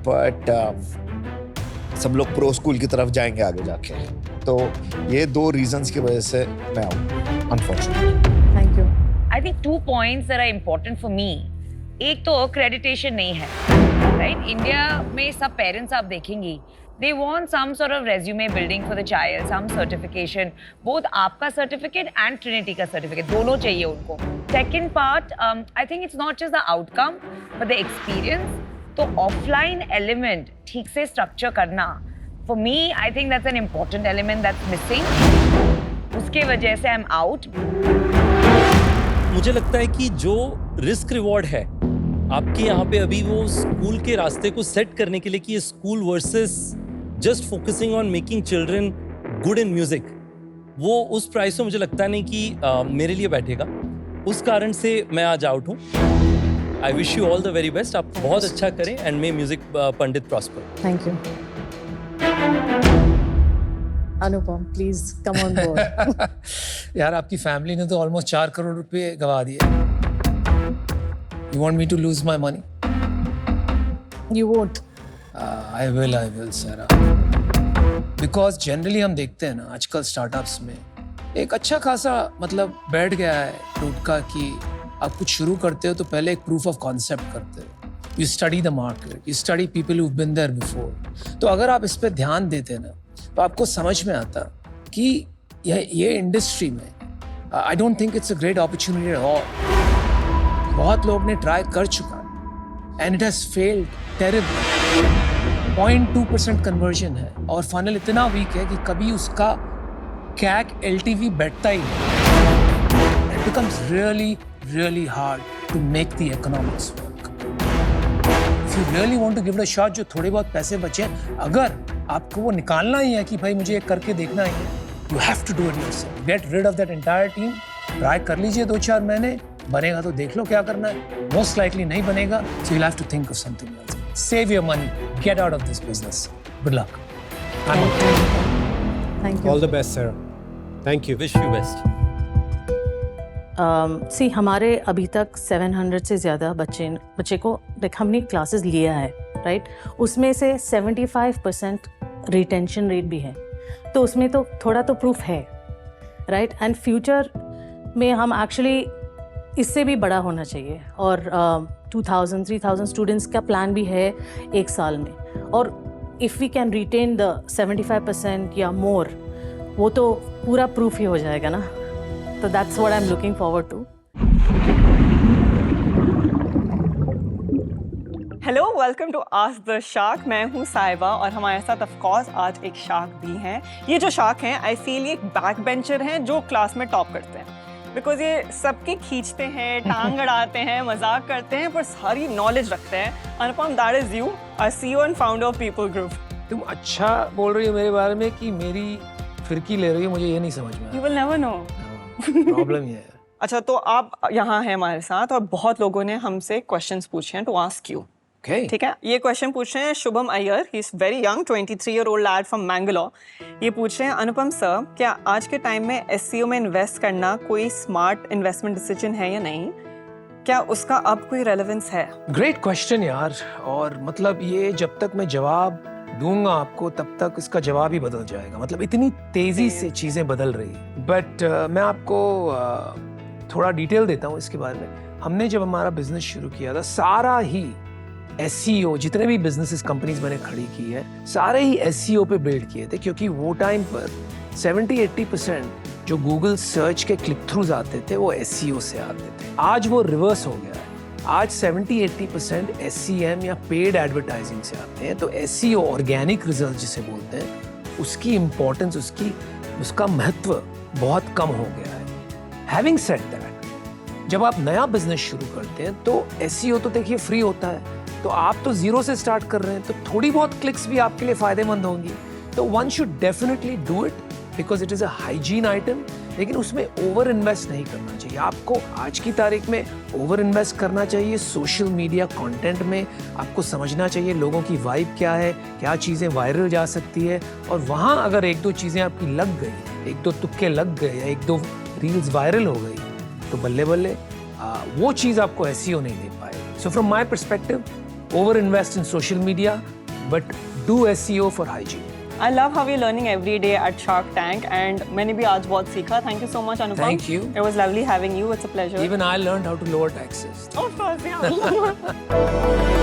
बट सब लोग प्रो स्कूल की तरफ जाएंगे आगे जाके. तो ये 2 रीजंस की वजह से मैं आऊँ unfortunately. Thank you. I think 2 points that are important for me. एक तो accreditation नहीं है, right? इंडिया में सब पेरेंट्स आप देखेंगी, they want some sort of resume building for the child, some certification. Both आपका certificate and Trinity का certificate, दोनों चाहिए उनको. Second part, I think it's not just the outcome, but the experience. तो offline element ठीक से structure करना, for me, I think that's an important element that's missing. उसके वजह से I'm out. मुझे लगता है कि जो रिस्क रिवॉर्ड है आपके यहाँ पे अभी वो स्कूल के रास्ते को सेट करने के लिए कि school versus just focusing on making children good in music, वो उस प्राइस में मुझे लगता नहीं कि मेरे लिए बैठेगा. उस कारण से मैं आज आउट हूँ. I wish you all the very best. आप बहुत अच्छा करें and may music Pandit prosper. Thank you. Anupam, please come on board. यार आपकी फैमिली ने तो ऑलमोस्ट 4 करोड़ रुपए गवा दिए. You want me to lose my money? You won't. I will, Sarah. Because generally हम देखते हैं ना आजकल स्टार्टअप्स में एक अच्छा खासा मतलब बैठ गया है रूट का कि आप कुछ शुरू करते हो तो पहले एक प्रूफ ऑफ कॉन्सेप्ट करते हो. You study the market, you study people who've been there before. तो अगर आप इस पे ध्यान देते ना तो आपको समझ में आता कि ये इंडस्ट्री में I don't think it's a great opportunity at all. बहुत लोग ने ट्राई कर चुका and it has failed terribly. 0.2% conversion है और फनल इतना वीक है कि कभी उसका कैक LTV बैठता ही नहीं. It becomes really hard to make the economics work. If you really want to give it a shot, जो थोड़े बहुत पैसे बचे, अगर आपको वो निकालना ही है कि भाई मुझे ये करके देखना ही है, you have to do it yourself. Get rid of that entire team. Try कर लीजिए 2-4 महीने. बनेगा तो देख लो क्या करना है. मोस्ट लाइकली नहीं बनेगा, so you have to think of something else. Save your money, get out of this business. Good luck. Thank you. All the best sir. Thank you. Wish you best. See हमारे अभी तक 700 से ज़्यादा बच्चे को हमने क्लासेस लिया है, राइट. उसमें से 75% रिटेंशन रेट भी है, तो उसमें तो थोड़ा तो प्रूफ है, राइट. एंड फ्यूचर में हम एक्चुअली इससे भी बड़ा होना चाहिए और 2000-3000 स्टूडेंट्स का प्लान भी है एक साल में. और if we can retain the 75% या मोर, वो तो पूरा प्रूफ ही हो जाएगा ना, तो that's what I am looking forward to. Hello, welcome to ask the shark. मैं हूँ साहिबा और हमारे साथ ऑफ कोर्स आज एक शार्क भी हैं। ये जो शार्क हैं, आई फील ये एक बैक बेंचर हैं जो क्लास में टॉप करते हैं, बिकॉज ये सबके खींचते हैं, टांग अड़ाते हैं, मजाक करते हैं, पर सारी नॉलेज रखते हैं। Anupam, that is you, our CEO and founder of People Group. तुम अच्छा बोल रही हो मेरे बारे में कि मेरी फिरकी ले रही हो, मुझे ये नहीं समझ में you will never know. Problem ये है। अच्छा, तो आप यहाँ हैं हमारे साथ और बहुत लोगों ने हमसे क्वेश्चंस पूछे हैं टू आस्क यू। ठीक है, ये क्वेश्चन पूछ रहे हैं Shubham Iyer, he is very young, 23-year-old lad from Mangalore. ये पूछ रहे हैं, अनुपम सर, क्या आज के टाइम में SEO में इन्वेस्ट करना कोई स्मार्ट इन्वेस्टमेंट डिसीजन है या नहीं? क्या उसका अब कोई रेलेवेंस है? ग्रेट क्वेश्चन यार, और मतलब ये जब तक मैं जवाब दूंगा आपको तब तक इसका जवाब ही बदल जाएगा। मतलब इतनी तेजी से चीजें बदल रही है। बट मैं आपको थोड़ा डिटेल देता हूँ इसके बारे में। हमने जब हमारा बिजनेस शुरू किया था, सारा ही SEO, जितने भी बिजनेसेस कंपनीज मैंने खड़ी की है, सारे ही SEO पे बिल्ड किए थे, क्योंकि वो टाइम पर 70-80% जो गूगल सर्च के क्लिक थ्रूज आते थे वो SEO से आते थे। आज वो रिवर्स हो गया है। आज 70-80% SEM या पेड एडवर्टाइजिंग से आते हैं। तो SEO, ऑर्गेनिक रिजल्ट जिसे बोलते हैं, उसकी इंपॉर्टेंस, उसका महत्व बहुत कम हो गया है। हैविंग सेड दैट, जब आप नया बिजनेस शुरू करते हैं तो SEO तो देखिए फ्री होता है, तो आप तो जीरो से स्टार्ट कर रहे हैं, तो थोड़ी बहुत क्लिक्स भी आपके लिए फायदेमंद होंगी। तो one should definitely do it because it is a hygiene item, लेकिन उसमें ओवर इन्वेस्ट नहीं करना चाहिए। आपको आज की तारीख में ओवर इन्वेस्ट करना चाहिए सोशल मीडिया कंटेंट में। आपको समझना चाहिए लोगों की वाइब क्या है, क्या चीज़ें वायरल जा सकती है, और वहाँ अगर एक दो चीज़ें आपकी लग गई, एक दो तुक्के लग गए या एक दो रील्स वायरल हो गई, तो बल्ले बल्ले वो चीज़ आपको SEO नहीं दे पाएगी। So from my perspective, over invest in social media, but do SEO for hygiene. I love how we're learning every day at Shark Tank, and मैंने भी आज बहुत सीखा. Thank you so much, Anupam. Thank you. It was lovely having you. It's a pleasure. Even I learned how to lower taxes. Of course, yeah.